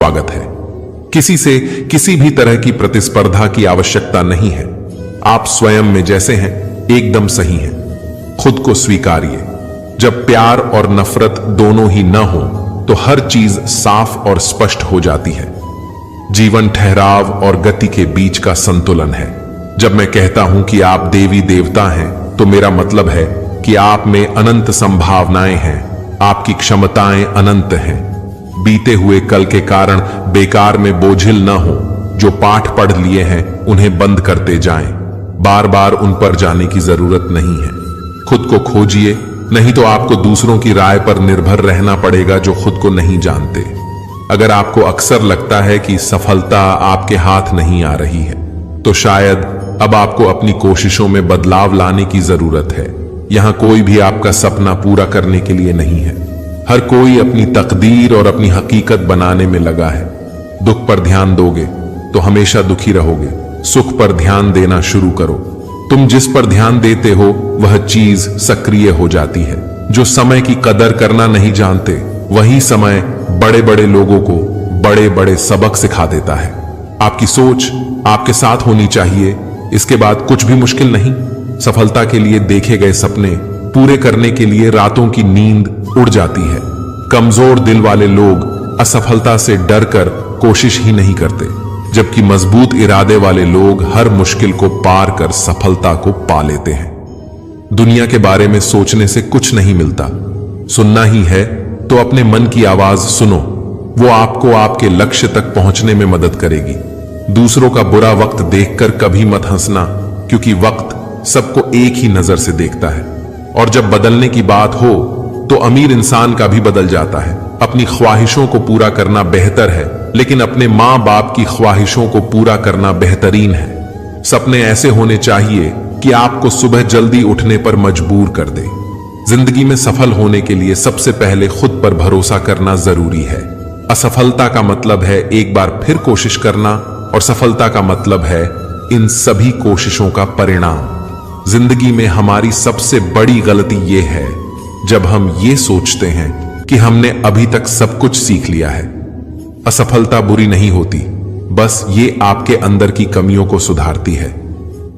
स्वागत है। किसी से किसी भी तरह की प्रतिस्पर्धा की आवश्यकता नहीं है। आप स्वयं में जैसे हैं एकदम सही हैं। खुद को स्वीकारिए। जब प्यार और नफरत दोनों ही न हो तो हर चीज साफ और स्पष्ट हो जाती है। जीवन ठहराव और गति के बीच का संतुलन है। जब मैं कहता हूं कि आप देवी देवता हैं तो मेरा मतलब है कि आप में अनंत संभावनाएं हैं। आपकी क्षमताएं अनंत हैं। बीते हुए कल के कारण बेकार में बोझिल न हो। जो पाठ पढ़ लिए हैं उन्हें बंद करते जाएं। बार बार उन पर जाने की जरूरत नहीं है। खुद को खोजिए, नहीं तो आपको दूसरों की राय पर निर्भर रहना पड़ेगा जो खुद को नहीं जानते। अगर आपको अक्सर लगता है कि सफलता आपके हाथ नहीं आ रही है तो शायद अब आपको अपनी कोशिशों में बदलाव लाने की जरूरत है। यहां कोई भी आपका सपना पूरा करने के लिए नहीं है। हर कोई अपनी तकदीर और अपनी हकीकत बनाने में लगा है। दुख पर ध्यान दोगे तो हमेशा दुखी रहोगे। सुख पर ध्यान देना शुरू करो। तुम जिस पर ध्यान देते हो वह चीज सक्रिय हो जाती है। जो समय की कदर करना नहीं जानते वही समय बड़े बड़े लोगों को बड़े बड़े सबक सिखा देता है। आपकी सोच आपके साथ होनी चाहिए, इसके बाद कुछ भी मुश्किल नहीं। सफलता के लिए देखे गए सपने पूरे करने के लिए रातों की नींद उड़ जाती है। कमजोर दिल वाले लोग असफलता से डरकर कोशिश ही नहीं करते, जबकि मजबूत इरादे वाले लोग हर मुश्किल को पार कर सफलता को पा लेते हैं। दुनिया के बारे में सोचने से कुछ नहीं मिलता। सुनना ही है तो अपने मन की आवाज सुनो। वो आपको आपके लक्ष्य तक पहुंचने में मदद करेगी। दूसरों का बुरा वक्त देखकर कभी मत हंसना, क्योंकि वक्त सबको एक ही नजर से देखता है। और जब बदलने की बात हो तो अमीर इंसान का भी बदल जाता है। अपनी ख्वाहिशों को पूरा करना बेहतर है, लेकिन अपने मां बाप की ख्वाहिशों को पूरा करना बेहतरीन है। सपने ऐसे होने चाहिए कि आपको सुबह जल्दी उठने पर मजबूर कर दे। जिंदगी में सफल होने के लिए सबसे पहले खुद पर भरोसा करना जरूरी है। असफलता का मतलब है एक बार फिर कोशिश करना, और सफलता का मतलब है इन सभी कोशिशों का परिणाम। जिंदगी में हमारी सबसे बड़ी गलती यह है जब हम ये सोचते हैं कि हमने अभी तक सब कुछ सीख लिया है। असफलता बुरी नहीं होती, बस ये आपके अंदर की कमियों को सुधारती है,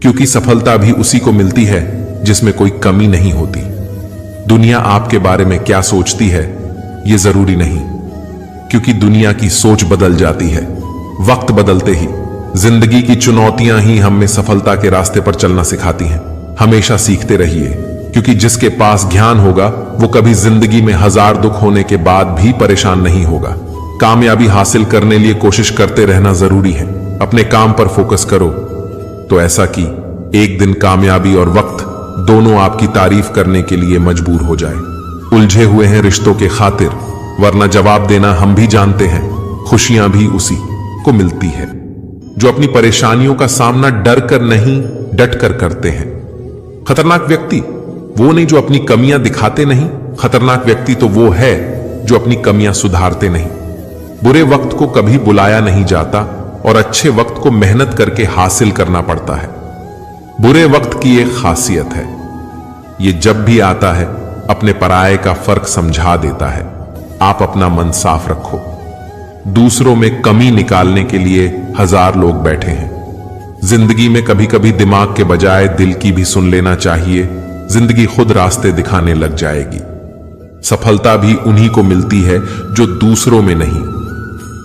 क्योंकि सफलता भी उसी को मिलती है जिसमें कोई कमी नहीं होती। दुनिया आपके बारे में क्या सोचती है ये जरूरी नहीं, क्योंकि दुनिया की सोच बदल जाती है वक्त बदलते ही। जिंदगी की चुनौतियां ही हमें सफलता के रास्ते पर चलना सिखाती हैं। हमेशा सीखते रहिए, क्योंकि जिसके पास ज्ञान होगा वो कभी जिंदगी में 1000 दुख होने के बाद भी परेशान नहीं होगा। कामयाबी हासिल करने लिए कोशिश करते रहना जरूरी है। अपने काम पर फोकस करो तो ऐसा कि एक दिन कामयाबी और वक्त दोनों आपकी तारीफ करने के लिए मजबूर हो जाए। उलझे हुए हैं रिश्तों के खातिर, वरना जवाब देना हम भी जानते हैं, खुशियां भी उसी को मिलती है जो अपनी परेशानियों का सामना डर कर नहीं डट कर करते हैं। खतरनाक व्यक्ति वो नहीं जो अपनी कमियां दिखाते नहीं, खतरनाक व्यक्ति तो वो है जो अपनी कमियां सुधारते नहीं। बुरे वक्त को कभी बुलाया नहीं जाता और अच्छे वक्त को मेहनत करके हासिल करना पड़ता है। बुरे वक्त की एक खासियत है, ये जब भी आता है अपने पराये का फर्क समझा देता है। आप अपना मन साफ रखो। दूसरों में कमी निकालने के लिए 1000 लोग बैठे हैं। जिंदगी में कभी कभी दिमाग के बजाय दिल की भी सुन लेना चाहिए। जिंदगी खुद रास्ते दिखाने लग जाएगी। सफलता भी उन्हीं को मिलती है जो दूसरों में नहीं,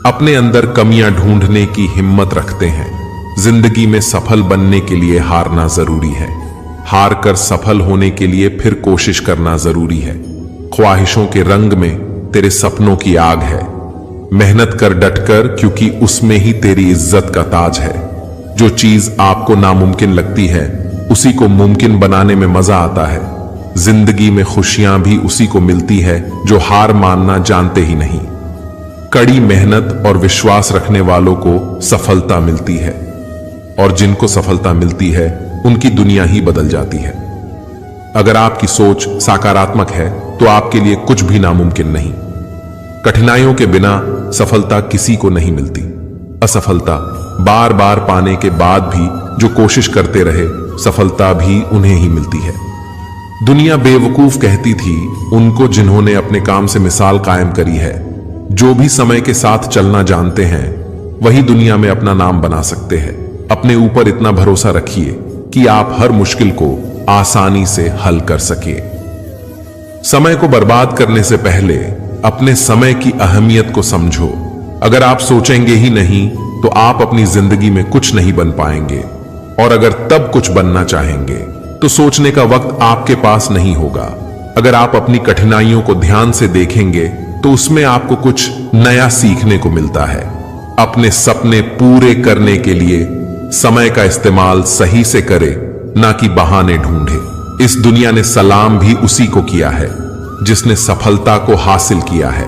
अपने अंदर कमियां ढूंढने की हिम्मत रखते हैं। जिंदगी में सफल बनने के लिए हारना जरूरी है। हार कर सफल होने के लिए फिर कोशिश करना जरूरी है। ख्वाहिशों के रंग में तेरे सपनों की आग है। मेहनत कर डटकर, क्योंकि उसमें ही तेरी इज्जत का ताज है। जो चीज आपको नामुमकिन लगती है उसी को मुमकिन बनाने में मजा आता है। जिंदगी में खुशियां भी उसी को मिलती है जो हार मानना जानते ही नहीं। कड़ी मेहनत और विश्वास रखने वालों को सफलता मिलती है, और जिनको सफलता मिलती है उनकी दुनिया ही बदल जाती है। अगर आपकी सोच सकारात्मक है तो आपके लिए कुछ भी नामुमकिन नहीं। कठिनाइयों के बिना सफलता किसी को नहीं मिलती। असफलता बार बार पाने के बाद भी जो कोशिश करते रहे, सफलता भी उन्हें ही मिलती है। दुनिया बेवकूफ कहती थी उनको जिन्होंने अपने काम से मिसाल कायम करी है। जो भी समय के साथ चलना जानते हैं वही दुनिया में अपना नाम बना सकते हैं। अपने ऊपर इतना भरोसा रखिए कि आप हर मुश्किल को आसानी से हल कर सके। समय को बर्बाद करने से पहले अपने समय की अहमियत को समझो। अगर आप सोचेंगे ही नहीं तो आप अपनी जिंदगी में कुछ नहीं बन पाएंगे, और अगर तब कुछ बनना चाहेंगे तो सोचने का वक्त आपके पास नहीं होगा। अगर आप अपनी कठिनाइयों को ध्यान से देखेंगे तो उसमें आपको कुछ नया सीखने को मिलता है। अपने सपने पूरे करने के लिए समय का इस्तेमाल सही से करे, ना कि बहाने ढूंढे। इस दुनिया ने सलाम भी उसी को किया है जिसने सफलता को हासिल किया है।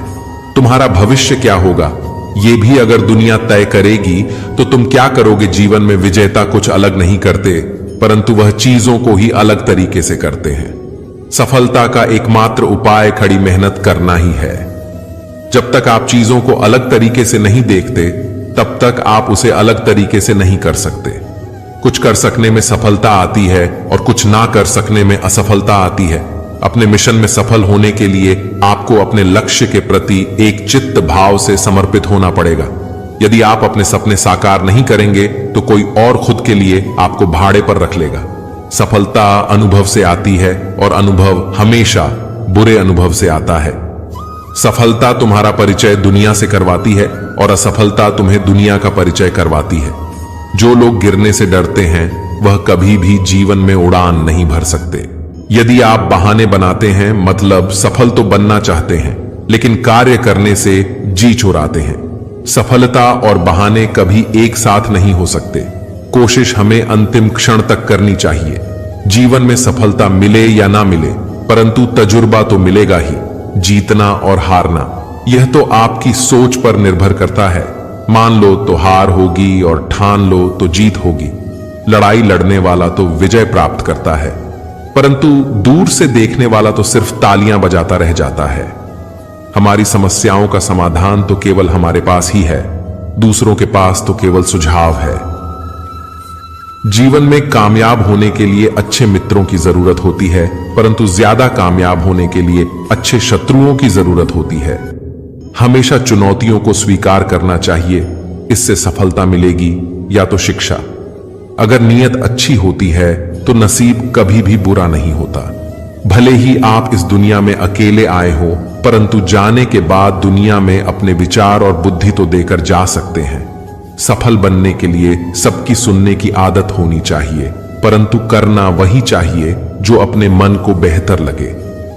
तुम्हारा भविष्य क्या होगा ये भी अगर दुनिया तय करेगी तो तुम क्या करोगे? जीवन में विजेता कुछ अलग नहीं करते, परंतु वह चीजों को ही अलग तरीके से करते हैं। सफलता का एकमात्र उपाय कड़ी मेहनत करना ही है। जब तक आप चीजों को अलग तरीके से नहीं देखते तब तक आप उसे अलग तरीके से नहीं कर सकते। कुछ कर सकने में सफलता आती है और कुछ ना कर सकने में असफलता आती है। अपने मिशन में सफल होने के लिए आपको अपने लक्ष्य के प्रति एक चित्त भाव से समर्पित होना पड़ेगा। यदि आप अपने सपने साकार नहीं करेंगे तो कोई और खुद के लिए आपको भाड़े पर रख लेगा। सफलता अनुभव से आती है और अनुभव हमेशा बुरे अनुभव से आता है। सफलता तुम्हारा परिचय दुनिया से करवाती है और असफलता तुम्हें दुनिया का परिचय करवाती है। जो लोग गिरने से डरते हैं वह कभी भी जीवन में उड़ान नहीं भर सकते। यदि आप बहाने बनाते हैं मतलब सफल तो बनना चाहते हैं लेकिन कार्य करने से जी चुराते हैं। सफलता और बहाने कभी एक साथ नहीं हो सकते। कोशिश हमें अंतिम क्षण तक करनी चाहिए। जीवन में सफलता मिले या ना मिले परंतु तजुर्बा तो मिलेगा ही। जीतना और हारना यह तो आपकी सोच पर निर्भर करता है। मान लो तो हार होगी और ठान लो तो जीत होगी। लड़ाई लड़ने वाला तो विजय प्राप्त करता है, परंतु दूर से देखने वाला तो सिर्फ तालियां बजाता रह जाता है। हमारी समस्याओं का समाधान तो केवल हमारे पास ही है, दूसरों के पास तो केवल सुझाव है। जीवन में कामयाब होने के लिए अच्छे मित्रों की जरूरत होती है, परंतु ज्यादा कामयाब होने के लिए अच्छे शत्रुओं की जरूरत होती है। हमेशा चुनौतियों को स्वीकार करना चाहिए, इससे सफलता मिलेगी या तो शिक्षा। अगर नीयत अच्छी होती है तो नसीब कभी भी बुरा नहीं होता। भले ही आप इस दुनिया में अकेले आए हो, परंतु जाने के बाद दुनिया में अपने विचार और बुद्धि तो देकर जा सकते हैं। सफल बनने के लिए सबकी सुनने की आदत होनी चाहिए, परंतु करना वही चाहिए जो अपने मन को बेहतर लगे।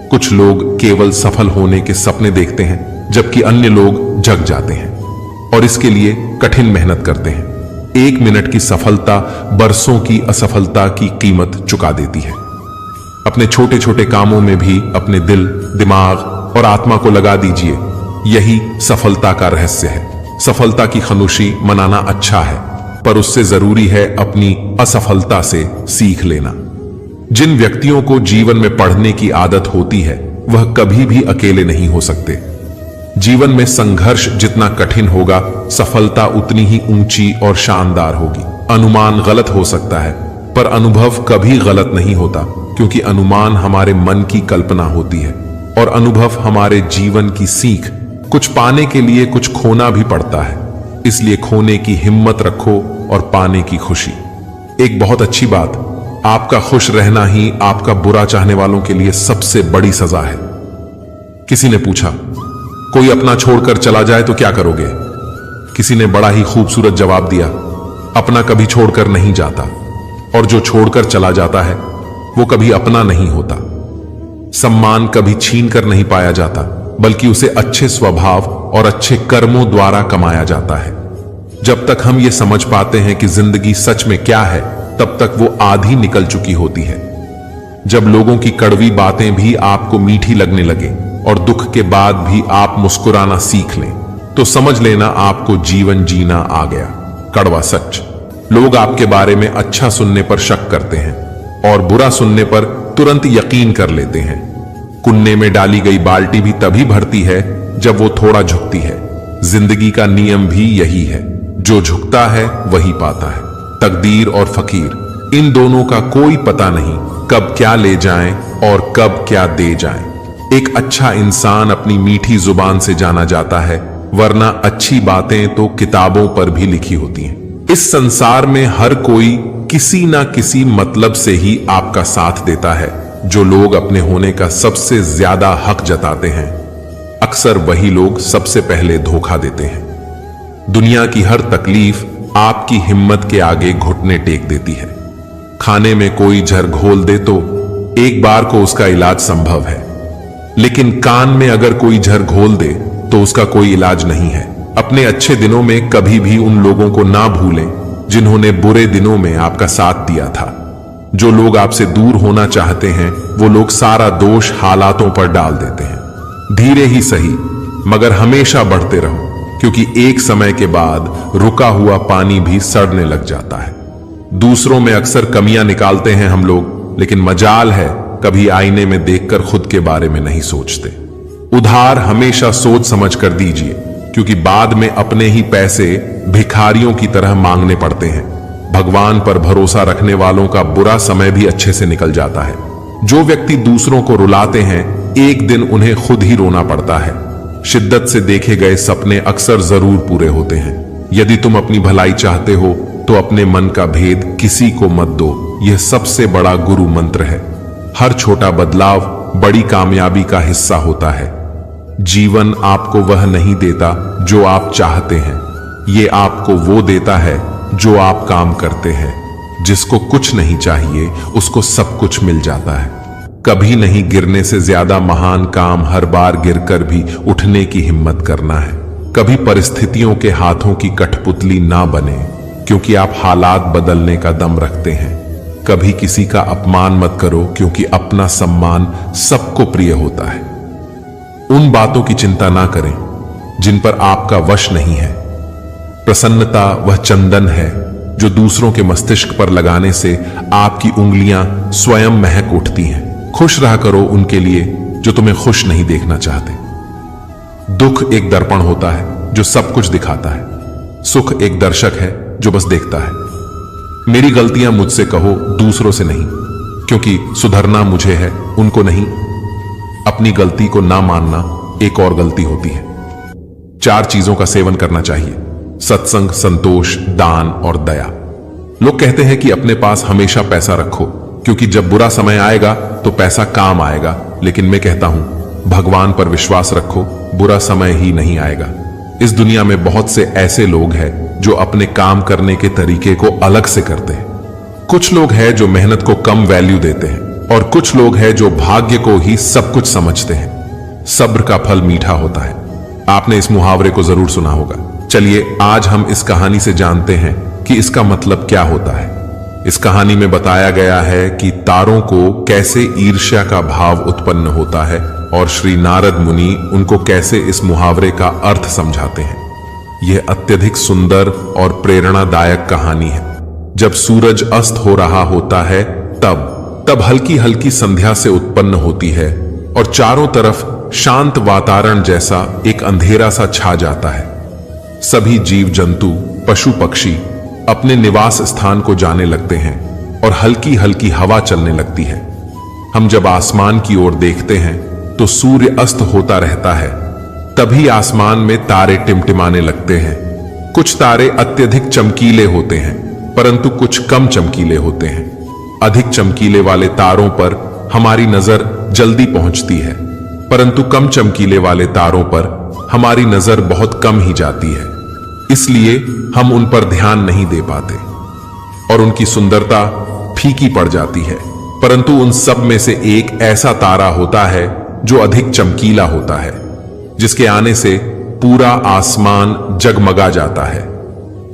कुछ लोग केवल सफल होने के सपने देखते हैं जबकि अन्य लोग जग जाते हैं और इसके लिए कठिन मेहनत करते हैं। 1 मिनट की सफलता बरसों की असफलता की कीमत चुका देती है। अपने छोटे छोटे कामों में भी अपने दिल, दिमाग और आत्मा को लगा दीजिए, यही सफलता का रहस्य है। सफलता की खुशी मनाना अच्छा है, पर उससे जरूरी है अपनी असफलता से सीख लेना। जिन व्यक्तियों को जीवन में पढ़ने की आदत होती है वह कभी भी अकेले नहीं हो सकते। जीवन में संघर्ष जितना कठिन होगा, सफलता उतनी ही ऊंची और शानदार होगी। अनुमान गलत हो सकता है, पर अनुभव कभी गलत नहीं होता, क्योंकि अनुमान हमारे मन की कल्पना होती है और अनुभव हमारे जीवन की सीख। कुछ पाने के लिए कुछ खोना भी पड़ता है, इसलिए खोने की हिम्मत रखो और पाने की खुशी। एक बहुत अच्छी बात, आपका खुश रहना ही आपका बुरा चाहने वालों के लिए सबसे बड़ी सजा है। किसी ने पूछा, कोई अपना छोड़कर चला जाए तो क्या करोगे? किसी ने बड़ा ही खूबसूरत जवाब दिया, अपना कभी छोड़कर नहीं जाता, और जो छोड़कर चला जाता है वो कभी अपना नहीं होता। सम्मान कभी छीन कर नहीं पाया जाता, बल्कि उसे अच्छे स्वभाव और अच्छे कर्मों द्वारा कमाया जाता है। जब तक हम ये समझ पाते हैं कि जिंदगी सच में क्या है, तब तक वो आधी निकल चुकी होती है। जब लोगों की कड़वी बातें भी आपको मीठी लगने लगे और दुख के बाद भी आप मुस्कुराना सीख लें, तो समझ लेना आपको जीवन जीना आ गया। कड़वा सच, लोग आपके बारे में अच्छा सुनने पर शक करते हैं और बुरा सुनने पर तुरंत यकीन कर लेते हैं। कुन्ने में डाली गई बाल्टी भी तभी भरती है जब वो थोड़ा झुकती है। जिंदगी का नियम भी यही है, जो झुकता है वही पाता है। तकदीर और फकीर, इन दोनों का कोई पता नहीं कब क्या ले जाएं और कब क्या दे जाएं। एक अच्छा इंसान अपनी मीठी जुबान से जाना जाता है, वरना अच्छी बातें तो किताबों पर भी लिखी होती हैं। इस संसार में हर कोई किसी ना किसी मतलब से ही आपका साथ देता है। जो लोग अपने होने का सबसे ज्यादा हक जताते हैं, अक्सर वही लोग सबसे पहले धोखा देते हैं। दुनिया की हर तकलीफ आपकी हिम्मत के आगे घुटने टेक देती है। खाने में कोई जहर घोल दे तो एक बार को उसका इलाज संभव है, लेकिन कान में अगर कोई जहर घोल दे तो उसका कोई इलाज नहीं है। अपने अच्छे दिनों में कभी भी उन लोगों को ना भूलें जिन्होंने बुरे दिनों में आपका साथ दिया था। जो लोग आपसे दूर होना चाहते हैं, वो लोग सारा दोष हालातों पर डाल देते हैं। धीरे ही सही, मगर हमेशा बढ़ते रहो, क्योंकि एक समय के बाद रुका हुआ पानी भी सड़ने लग जाता है। दूसरों में अक्सर कमियां निकालते हैं हम लोग, लेकिन मजाल है कभी आईने में देखकर खुद के बारे में नहीं सोचते। उधार हमेशा सोच समझ कर दीजिए, क्योंकि बाद में अपने ही पैसे भिखारियों की तरह मांगने पड़ते हैं। भगवान पर भरोसा रखने वालों का बुरा समय भी अच्छे से निकल जाता है। जो व्यक्ति दूसरों को रुलाते हैं, एक दिन उन्हें खुद ही रोना पड़ता है। शिद्दत से देखे गए सपने अक्सर जरूर पूरे होते हैं। यदि तुम अपनी भलाई चाहते हो तो अपने मन का भेद किसी को मत दो। यह सबसे बड़ा गुरु मंत्र है। हर छोटा बदलाव बड़ी कामयाबी का हिस्सा होता है। जीवन आपको वह नहीं देता जो आप चाहते हैं, ये आपको वो देता है जो आप काम करते हैं। जिसको कुछ नहीं चाहिए उसको सब कुछ मिल जाता है। कभी नहीं गिरने से ज्यादा महान काम हर बार गिरकर भी उठने की हिम्मत करना है। कभी परिस्थितियों के हाथों की कठपुतली ना बने, क्योंकि आप हालात बदलने का दम रखते हैं। कभी किसी का अपमान मत करो, क्योंकि अपना सम्मान सबको प्रिय होता है। उन बातों की चिंता ना करें जिन पर आपका वश नहीं है। प्रसन्नता वह चंदन है जो दूसरों के मस्तिष्क पर लगाने से आपकी उंगलियां स्वयं महक उठती हैं। खुश रहा करो उनके लिए जो तुम्हें खुश नहीं देखना चाहते। दुख एक दर्पण होता है जो सब कुछ दिखाता है। सुख एक दर्शक है जो बस देखता है। मेरी गलतियां मुझसे कहो, दूसरों से नहीं, क्योंकि सुधरना मुझे है, उनको नहीं। अपनी गलती को ना मानना एक और गलती होती है। 4 चीजों का सेवन करना चाहिए: सत्संग, संतोष, दान और दया। लोग कहते हैं कि अपने पास हमेशा पैसा रखो, क्योंकि जब बुरा समय आएगा तो पैसा काम आएगा। लेकिन मैं कहता हूं, भगवान पर विश्वास रखो, बुरा समय ही नहीं आएगा। इस दुनिया में बहुत से ऐसे लोग हैं जो अपने काम करने के तरीके को अलग से करते हैं। कुछ लोग हैं जो मेहनत को कम वैल्यू देते हैं, और कुछ लोग हैं जो भाग्य को ही सब कुछ समझते हैं। सब्र का फल मीठा होता है। आपने इस मुहावरे को जरूर सुना होगा। चलिए आज हम इस कहानी से जानते हैं कि इसका मतलब क्या होता है। इस कहानी में बताया गया है कि तारों को कैसे ईर्ष्या का भाव उत्पन्न होता है, और श्री नारद मुनि उनको कैसे इस मुहावरे का अर्थ समझाते हैं। यह अत्यधिक सुंदर और प्रेरणादायक कहानी है। जब सूरज अस्त हो रहा होता है तब हल्की हल्की संध्या से उत्पन्न होती है, और चारों तरफ शांत वातावरण जैसा एक अंधेरा सा छा जाता है। सभी जीव जंतु, पशु पक्षी अपने निवास स्थान को जाने लगते हैं, और हल्की हल्की हवा चलने लगती है। हम जब आसमान की ओर देखते हैं तो सूर्य अस्त होता रहता है। तभी आसमान में तारे टिमटिमाने लगते हैं। कुछ तारे अत्यधिक चमकीले होते हैं, परंतु कुछ कम चमकीले होते हैं। अधिक चमकीले वाले तारों पर हमारी नजर जल्दी पहुंचती है, परंतु कम चमकीले वाले तारों पर हमारी नजर बहुत कम ही जाती है। इसलिए हम उन पर ध्यान नहीं दे पाते, और उनकी सुंदरता फीकी पड़ जाती है। परंतु उन सब में से एक ऐसा तारा होता है जो अधिक चमकीला होता है, जिसके आने से पूरा आसमान जगमगा जाता है।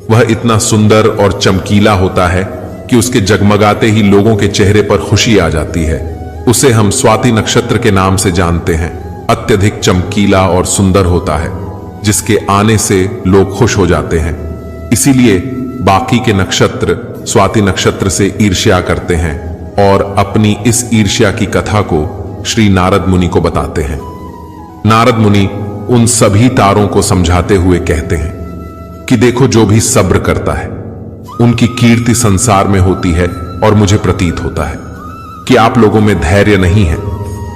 वह इतना सुंदर और चमकीला होता है कि उसके जगमगाते ही लोगों के चेहरे पर खुशी आ जाती है। उसे हम स्वाति नक्षत्र के नाम से जानते हैं। अत्यधिक चमकीला और सुंदर होता है, जिसके आने से लोग खुश हो जाते हैं। इसीलिए बाकी के नक्षत्र स्वाति नक्षत्र से ईर्ष्या करते हैं, और अपनी इस ईर्ष्या की कथा को श्री नारद मुनि को बताते हैं। नारद मुनि उन सभी तारों को समझाते हुए कहते हैं कि देखो, जो भी सब्र करता है उनकी कीर्ति संसार में होती है, और मुझे प्रतीत होता है कि आप लोगों में धैर्य नहीं है।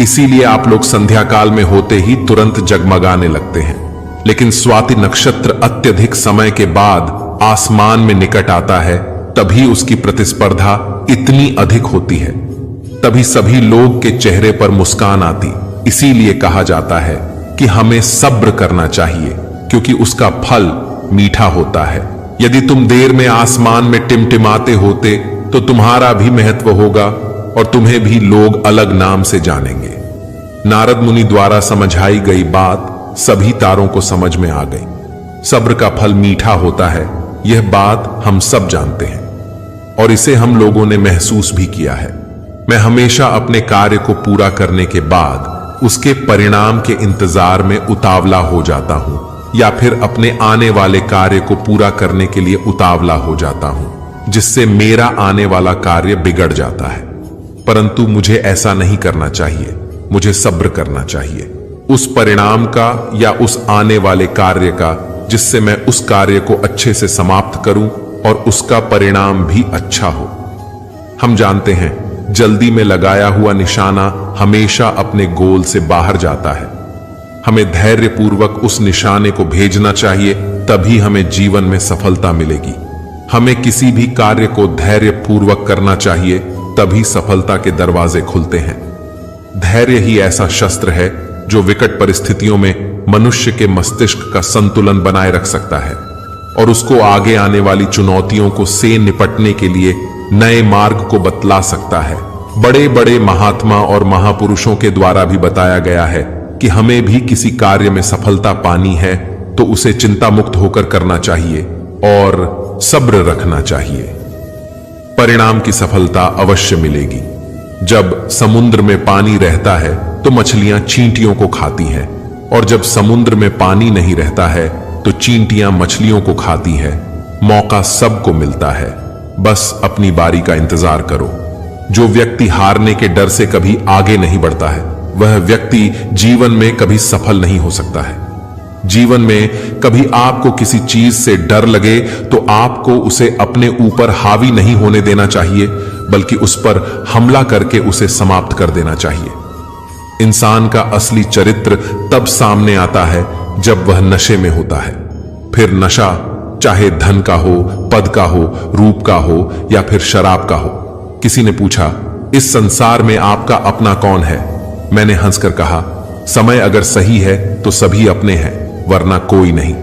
इसीलिए आप लोग संध्या काल में होते ही तुरंत जगमगाने लगते हैं। लेकिन स्वाति नक्षत्र अत्यधिक समय के बाद आसमान में निकट आता है, तभी उसकी प्रतिस्पर्धा इतनी अधिक होती है, तभी सभी लोग के चेहरे पर मुस्कान आती। इसीलिए कहा जाता है कि हमें सब्र करना चाहिए, क्योंकि उसका फल मीठा होता है। यदि तुम देर में आसमान में टिमटिमाते होते तो तुम्हारा भी महत्व होगा और तुम्हें भी लोग अलग नाम से जानेंगे। नारद मुनि द्वारा समझाई गई बात सभी तारों को समझ में आ गई। सब्र का फल मीठा होता है, यह बात हम सब जानते हैं और इसे हम लोगों ने महसूस भी किया है। मैं हमेशा अपने कार्य को पूरा करने के बाद उसके परिणाम के इंतजार में उतावला हो जाता हूं, या फिर अपने आने वाले कार्य को पूरा करने के लिए उतावला हो जाता हूं, जिससे मेरा आने वाला कार्य बिगड़ जाता है। परंतु मुझे ऐसा नहीं करना चाहिए, मुझे सब्र करना चाहिए उस परिणाम का या उस आने वाले कार्य का, जिससे मैं उस कार्य को अच्छे से समाप्त करूं और उसका परिणाम भी अच्छा हो। हम जानते हैं जल्दी में लगाया हुआ निशाना हमेशा अपने गोल से बाहर जाता है। हमें धैर्यपूर्वक उस निशाने को भेजना चाहिए, तभी हमें जीवन में सफलता मिलेगी। हमें किसी भी कार्य को धैर्यपूर्वक करना चाहिए, तभी सफलता के दरवाजे खुलते हैं। धैर्य ही ऐसा शस्त्र है जो विकट परिस्थितियों में मनुष्य के मस्तिष्क का संतुलन बनाए रख सकता है और उसको आगे आने वाली चुनौतियों को से निपटने के लिए नए मार्ग को बतला सकता है। बड़े बड़े महात्मा और महापुरुषों के द्वारा भी बताया गया है कि हमें भी किसी कार्य में सफलता पानी है तो उसे चिंता मुक्त होकर करना चाहिए और सब्र रखना चाहिए। परिणाम की सफलता अवश्य मिलेगी। जब समुद्र में पानी रहता है तो मछलियां चींटियों को खाती हैं, और जब समुद्र में पानी नहीं रहता है तो चींटियां मछलियों को खाती हैं। मौका सबको मिलता है, बस अपनी बारी का इंतजार करो। जो व्यक्ति हारने के डर से कभी आगे नहीं बढ़ता है, वह व्यक्ति जीवन में कभी सफल नहीं हो सकता है। जीवन में कभी आपको किसी चीज से डर लगे तो आपको उसे अपने ऊपर हावी नहीं होने देना चाहिए, बल्कि उस पर हमला करके उसे समाप्त कर देना चाहिए। इंसान का असली चरित्र तब सामने आता है जब वह नशे में होता है। फिर नशा चाहे धन का हो, पद का हो, रूप का हो या फिर शराब का हो। किसी ने पूछा, इस संसार में आपका अपना कौन है? मैंने हंसकर कहा, समय अगर सही है तो सभी अपने हैं, वरना कोई नहीं।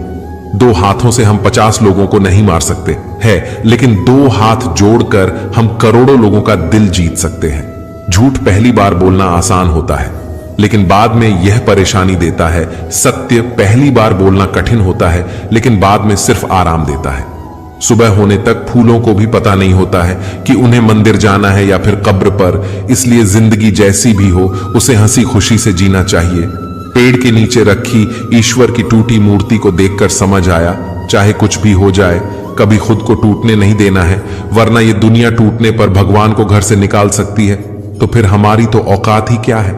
2 हाथों से हम 50 लोगों को नहीं मार सकते है, लेकिन 2 हाथ जोड़कर हम करोड़ों लोगों का दिल जीत सकते हैं। झूठ पहली बार बोलना आसान होता है, लेकिन बाद में यह परेशानी देता है। सत्य पहली बार बोलना कठिन होता है, लेकिन बाद में सिर्फ आराम देता है। सुबह होने तक फूलों को भी पता नहीं होता है कि उन्हें मंदिर जाना है या फिर कब्र पर। इसलिए जिंदगी जैसी भी हो, उसे हंसी खुशी से जीना चाहिए। पेड़ के नीचे रखी ईश्वर की टूटी मूर्ति को देखकर समझ आया, चाहे कुछ भी हो जाए, कभी खुद को टूटने नहीं देना है, वरना ये दुनिया टूटने पर भगवान को घर से निकाल सकती है। तो फिर हमारी तो औकात ही क्या है।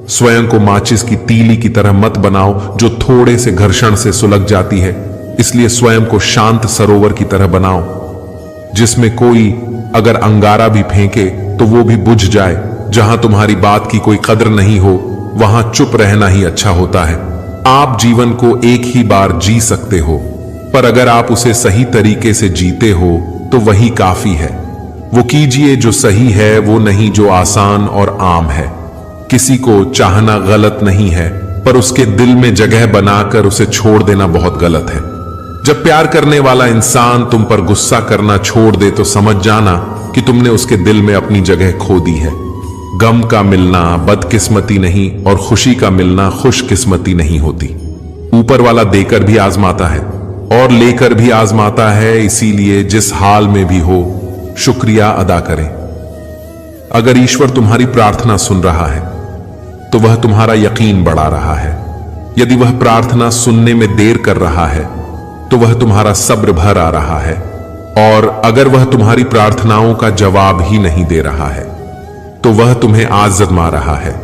स्वयं को माचिस की तीली की तरह मत बनाओ जो थोड़े से घर्षण से सुलग जाती है। इसलिए स्वयं को शांत सरोवर की तरह बनाओ, जिसमें कोई अगर अंगारा भी फेंके तो वो भी बुझ जाए। जहां तुम्हारी बात की कोई कदर नहीं हो, वहां चुप रहना ही अच्छा होता है। आप जीवन को एक ही बार जी सकते हो, पर अगर आप उसे सही तरीके से जीते हो तो वही काफी है। वो कीजिए जो सही है, वो नहीं जो आसान और आम है। किसी को चाहना गलत नहीं है, पर उसके दिल में जगह बनाकर उसे छोड़ देना बहुत गलत है। जब प्यार करने वाला इंसान तुम पर गुस्सा करना छोड़ दे तो समझ जाना कि तुमने उसके दिल में अपनी जगह खो दी है। गम का मिलना बदकिस्मती नहीं और खुशी का मिलना खुशकिस्मती नहीं होती। ऊपर वाला देकर भी आजमाता है और लेकर भी आजमाता है, इसीलिए जिस हाल में भी हो शुक्रिया अदा करें। अगर ईश्वर तुम्हारी प्रार्थना सुन रहा है तो वह तुम्हारा यकीन बढ़ा रहा है। यदि वह प्रार्थना सुनने में देर कर रहा है तो वह तुम्हारा सब्र भर आ रहा है, और अगर वह तुम्हारी प्रार्थनाओं का जवाब ही नहीं दे रहा है तो वह तुम्हें आजमा रहा है।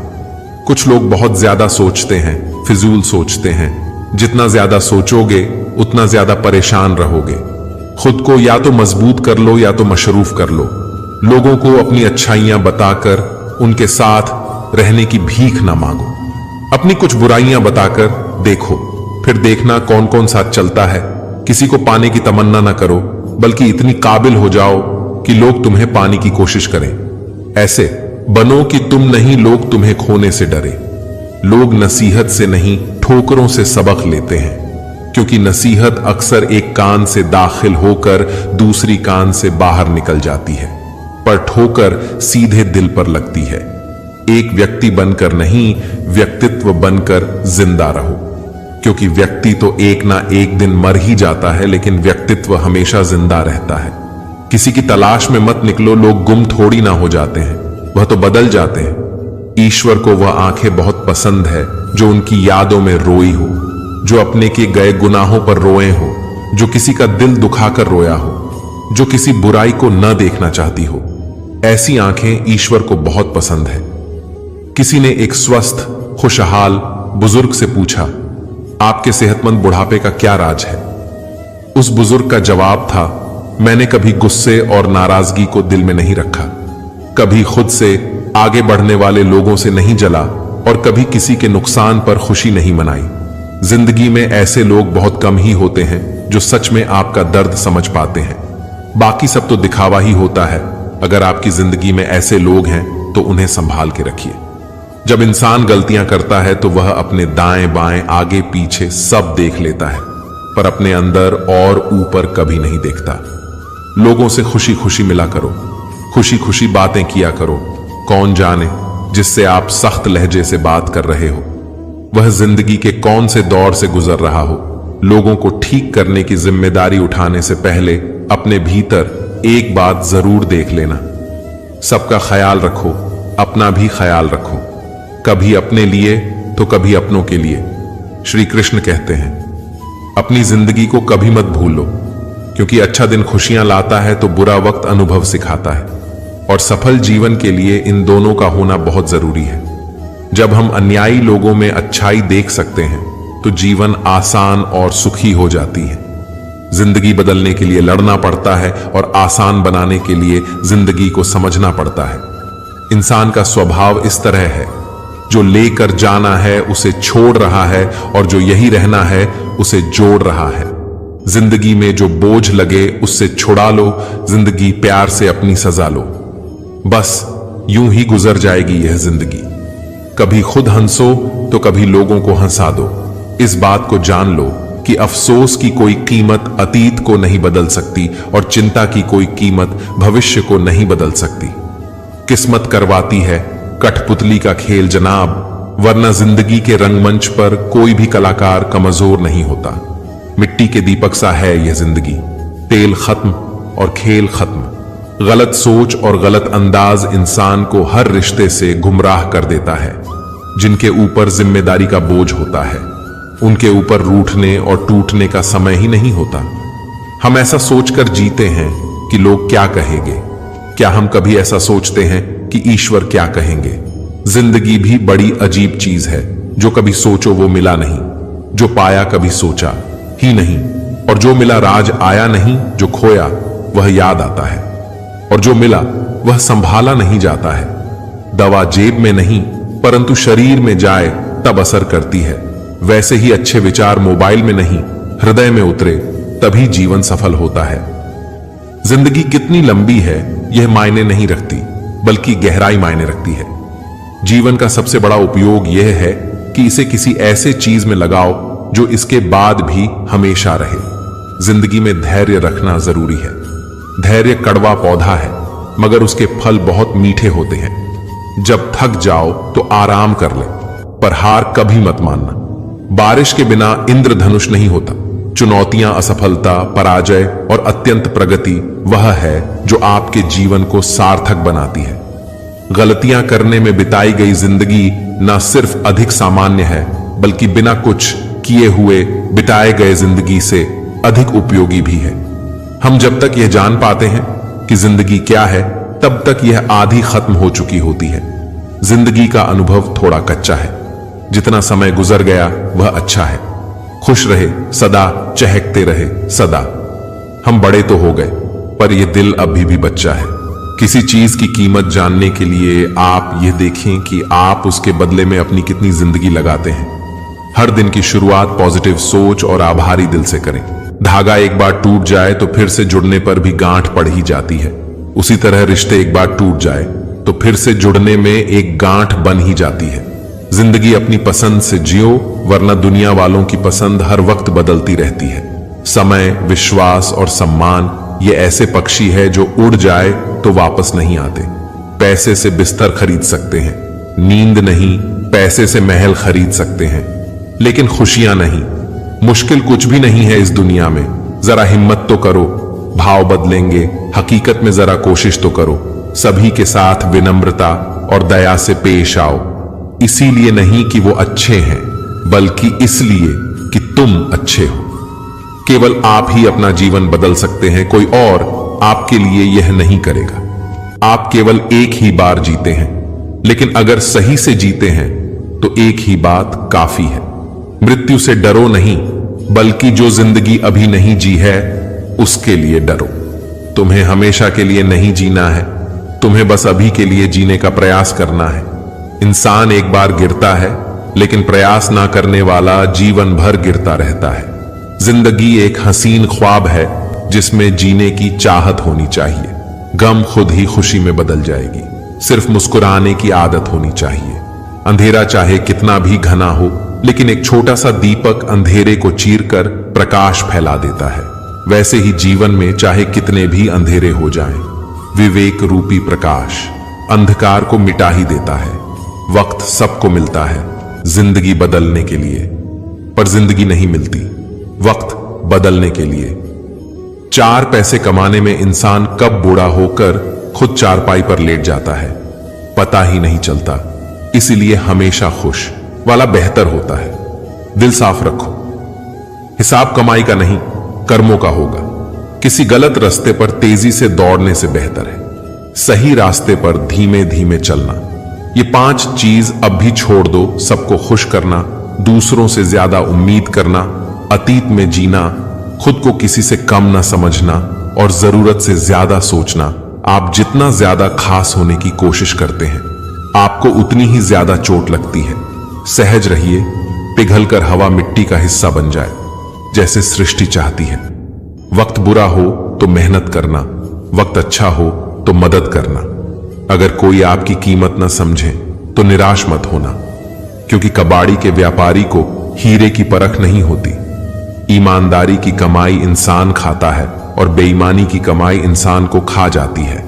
कुछ लोग बहुत ज्यादा सोचते हैं, फिजूल सोचते हैं। जितना ज्यादा सोचोगे उतना ज्यादा परेशान रहोगे। खुद को या तो मजबूत कर लो या तो मशरूफ कर लो। लोगों को अपनी अच्छाइयां बताकर उनके साथ रहने की भीख ना मांगो। अपनी कुछ बुराइयां बताकर देखो, फिर देखना कौन कौन साथ चलता है। किसी को पाने की तमन्ना ना करो, बल्कि इतनी काबिल हो जाओ कि लोग तुम्हें पाने की कोशिश करें। ऐसे बनो कि तुम नहीं, लोग तुम्हें खोने से डरे। लोग नसीहत से नहीं, ठोकरों से सबक लेते हैं, क्योंकि नसीहत अक्सर एक कान से दाखिल होकर दूसरी कान से बाहर निकल जाती है, पर ठोकर सीधे दिल पर लगती है। एक व्यक्ति बनकर नहीं, व्यक्तित्व बनकर जिंदा रहो, क्योंकि व्यक्ति तो एक ना एक दिन मर ही जाता है, लेकिन व्यक्तित्व हमेशा जिंदा रहता है। किसी की तलाश में मत निकलो, लोग गुम थोड़ी ना हो जाते हैं, वह तो बदल जाते हैं। ईश्वर को वह आंखें बहुत पसंद है जो उनकी यादों में रोई हो, जो अपने के गए गुनाहों पर रोए हो, जो किसी का दिल दुखाकर रोया हो, जो किसी बुराई को न देखना चाहती हो। ऐसी आंखें ईश्वर को बहुत पसंद है। किसी ने एक स्वस्थ खुशहाल बुजुर्ग से पूछा, आपके सेहतमंद बुढ़ापे का क्या राज है? उस बुजुर्ग का जवाब था, मैंने कभी गुस्से और नाराजगी को दिल में नहीं रखा, कभी खुद से आगे बढ़ने वाले लोगों से नहीं जला और कभी किसी के नुकसान पर खुशी नहीं मनाई। जिंदगी में ऐसे लोग बहुत कम ही होते हैं जो सच में आपका दर्द समझ पाते हैं। बाकी सब तो दिखावा ही होता है। अगर आपकी जिंदगी में ऐसे लोग हैं तो उन्हें संभाल के रखिए। जब इंसान गलतियां करता है तो वह अपने दाएं बाएं आगे पीछे सब देख लेता है, पर अपने अंदर और ऊपर कभी नहीं देखता। लोगों से खुशी खुशी मिला करो, खुशी खुशी बातें किया करो। कौन जाने जिससे आप सख्त लहजे से बात कर रहे हो, वह जिंदगी के कौन से दौर से गुजर रहा हो। लोगों को ठीक करने की जिम्मेदारी उठाने से पहले अपने भीतर एक बात जरूर देख लेना। सबका ख्याल रखो, अपना भी ख्याल रखो, कभी अपने लिए तो कभी अपनों के लिए। श्री कृष्ण कहते हैं, अपनी जिंदगी को कभी मत भूलो, क्योंकि अच्छा दिन खुशियां लाता है तो बुरा वक्त अनुभव सिखाता है, और सफल जीवन के लिए इन दोनों का होना बहुत जरूरी है। जब हम अन्यायी लोगों में अच्छाई देख सकते हैं तो जीवन आसान और सुखी हो जाती है। जिंदगी बदलने के लिए लड़ना पड़ता है और आसान बनाने के लिए जिंदगी को समझना पड़ता है। इंसान का स्वभाव इस तरह है, जो लेकर जाना है उसे छोड़ रहा है और जो यही रहना है उसे जोड़ रहा है। जिंदगी में जो बोझ लगे उससे छुड़ा लो, जिंदगी प्यार से अपनी सजा लो। बस यूं ही गुजर जाएगी यह जिंदगी। कभी खुद हंसो तो कभी लोगों को हंसा दो। इस बात को जान लो कि अफसोस की कोई कीमत अतीत को नहीं बदल सकती और चिंता की कोई कीमत भविष्य को नहीं बदल सकती। किस्मत करवाती है कठपुतली का खेल जनाब, वरना जिंदगी के रंगमंच पर कोई भी कलाकार कमजोर नहीं होता। मिट्टी के दीपक सा है यह जिंदगी, तेल खत्म और खेल खत्म। गलत सोच और गलत अंदाज इंसान को हर रिश्ते से गुमराह कर देता है। जिनके ऊपर जिम्मेदारी का बोझ होता है उनके ऊपर रूठने और टूटने का समय ही नहीं होता। हम ऐसा सोचकर जीते हैं कि लोग क्या कहेंगे। क्या हम कभी ऐसा सोचते हैं कि ईश्वर क्या कहेंगे? जिंदगी भी बड़ी अजीब चीज है। जो कभी सोचो वो मिला नहीं, जो पाया कभी सोचा ही नहीं, और जो मिला राज आया नहीं, जो खोया वह याद आता है, और जो मिला वह संभाला नहीं जाता है। दवा जेब में नहीं परंतु शरीर में जाए तब असर करती है। वैसे ही अच्छे विचार मोबाइल में नहीं हृदय में उतरे तभी जीवन सफल होता है। जिंदगी कितनी लंबी है यह मायने नहीं रखती, बल्कि गहराई मायने रखती है। जीवन का सबसे बड़ा उपयोग यह है कि इसे किसी ऐसे चीज में लगाओ जो इसके बाद भी हमेशा रहे। जिंदगी में धैर्य रखना जरूरी है। धैर्य कड़वा पौधा है मगर उसके फल बहुत मीठे होते हैं। जब थक जाओ तो आराम कर ले, पर हार कभी मत मानना। बारिश के बिना इंद्रधनुष नहीं होता। चुनौतियां, असफलता, पराजय और अत्यंत प्रगति वह है जो आपके जीवन को सार्थक बनाती है। गलतियां करने में बिताई गई जिंदगी न सिर्फ अधिक सामान्य है, बल्कि बिना कुछ किए हुए बिताए गए जिंदगी से अधिक उपयोगी भी है। हम जब तक यह जान पाते हैं कि जिंदगी क्या है, तब तक यह आधी खत्म हो चुकी होती है। जिंदगी का अनुभव थोड़ा कच्चा है। जितना समय गुजर गया वह अच्छा है। खुश रहे सदा, चहकते रहे सदा। हम बड़े तो हो गए पर यह दिल अभी भी बच्चा है। किसी चीज की कीमत जानने के लिए आप यह देखें कि आप उसके बदले में अपनी कितनी जिंदगी लगाते हैं। हर दिन की शुरुआत पॉजिटिव सोच और आभारी दिल से करें। धागा एक बार टूट जाए तो फिर से जुड़ने पर भी गांठ पड़ ही जाती है। उसी तरह रिश्ते एक बार टूट जाए तो फिर से जुड़ने में एक गांठ बन ही जाती है। जिंदगी अपनी पसंद से जियो, वरना दुनिया वालों की पसंद हर वक्त बदलती रहती है। समय, विश्वास और सम्मान ये ऐसे पक्षी है जो उड़ जाए तो वापस नहीं आते। पैसे से बिस्तर खरीद सकते हैं, नींद नहीं, पैसे से महल खरीद सकते हैं, लेकिन खुशियां नहीं। मुश्किल कुछ भी नहीं है इस दुनिया में। जरा हिम्मत तो करो, भाव बदलेंगे। हकीकत में जरा कोशिश तो करो। सभी के साथ विनम्रता और दया से पेश आओ। इसीलिए नहीं कि वो अच्छे हैं, बल्कि इसलिए कि तुम अच्छे हो। केवल आप ही अपना जीवन बदल सकते हैं, कोई और आपके लिए यह नहीं करेगा। आप केवल एक ही बार जीते हैं, लेकिन अगर सही से जीते हैं तो एक ही बात काफी है। मृत्यु से डरो नहीं, बल्कि जो जिंदगी अभी नहीं जी है उसके लिए डरो। तुम्हें हमेशा के लिए नहीं जीना है, तुम्हें बस अभी के लिए जीने का प्रयास करना है। इंसान एक बार गिरता है, लेकिन प्रयास ना करने वाला जीवन भर गिरता रहता है। जिंदगी एक हसीन ख्वाब है जिसमें जीने की चाहत होनी चाहिए। गम खुद ही खुशी में बदल जाएगी। सिर्फ मुस्कुराने की आदत होनी चाहिए। अंधेरा चाहे कितना भी घना हो, लेकिन एक छोटा सा दीपक अंधेरे को चीरकर प्रकाश फैला देता है। वैसे ही जीवन में चाहे कितने भी अंधेरे हो जाएं, विवेक रूपी प्रकाश अंधकार को मिटा ही देता है। वक्त सबको मिलता है जिंदगी बदलने के लिए, पर जिंदगी नहीं मिलती वक्त बदलने के लिए। 4 पैसे कमाने में इंसान कब बूढ़ा होकर खुद चारपाई पर लेट जाता है, पता ही नहीं चलता। इसीलिए हमेशा खुश वाला बेहतर होता है। दिल साफ रखो। हिसाब कमाई का नहीं, कर्मों का होगा। किसी गलत रास्ते पर तेजी से दौड़ने से बेहतर है सही रास्ते पर धीमे धीमे चलना। ये 5 चीज अब भी छोड़ दो। सबको खुश करना, दूसरों से ज्यादा उम्मीद करना, अतीत में जीना, खुद को किसी से कम ना समझना और जरूरत से ज्यादा सोचना। आप जितना ज्यादा खास होने की कोशिश करते हैं, आपको उतनी ही ज्यादा चोट लगती है। सहज रहिए, पिघलकर हवा मिट्टी का हिस्सा बन जाए, जैसे सृष्टि चाहती है। वक्त बुरा हो तो मेहनत करना, वक्त अच्छा हो तो मदद करना। अगर कोई आपकी कीमत न समझे तो निराश मत होना, क्योंकि कबाड़ी के व्यापारी को हीरे की परख नहीं होती। ईमानदारी की कमाई इंसान खाता है और बेईमानी की कमाई इंसान को खा जाती है।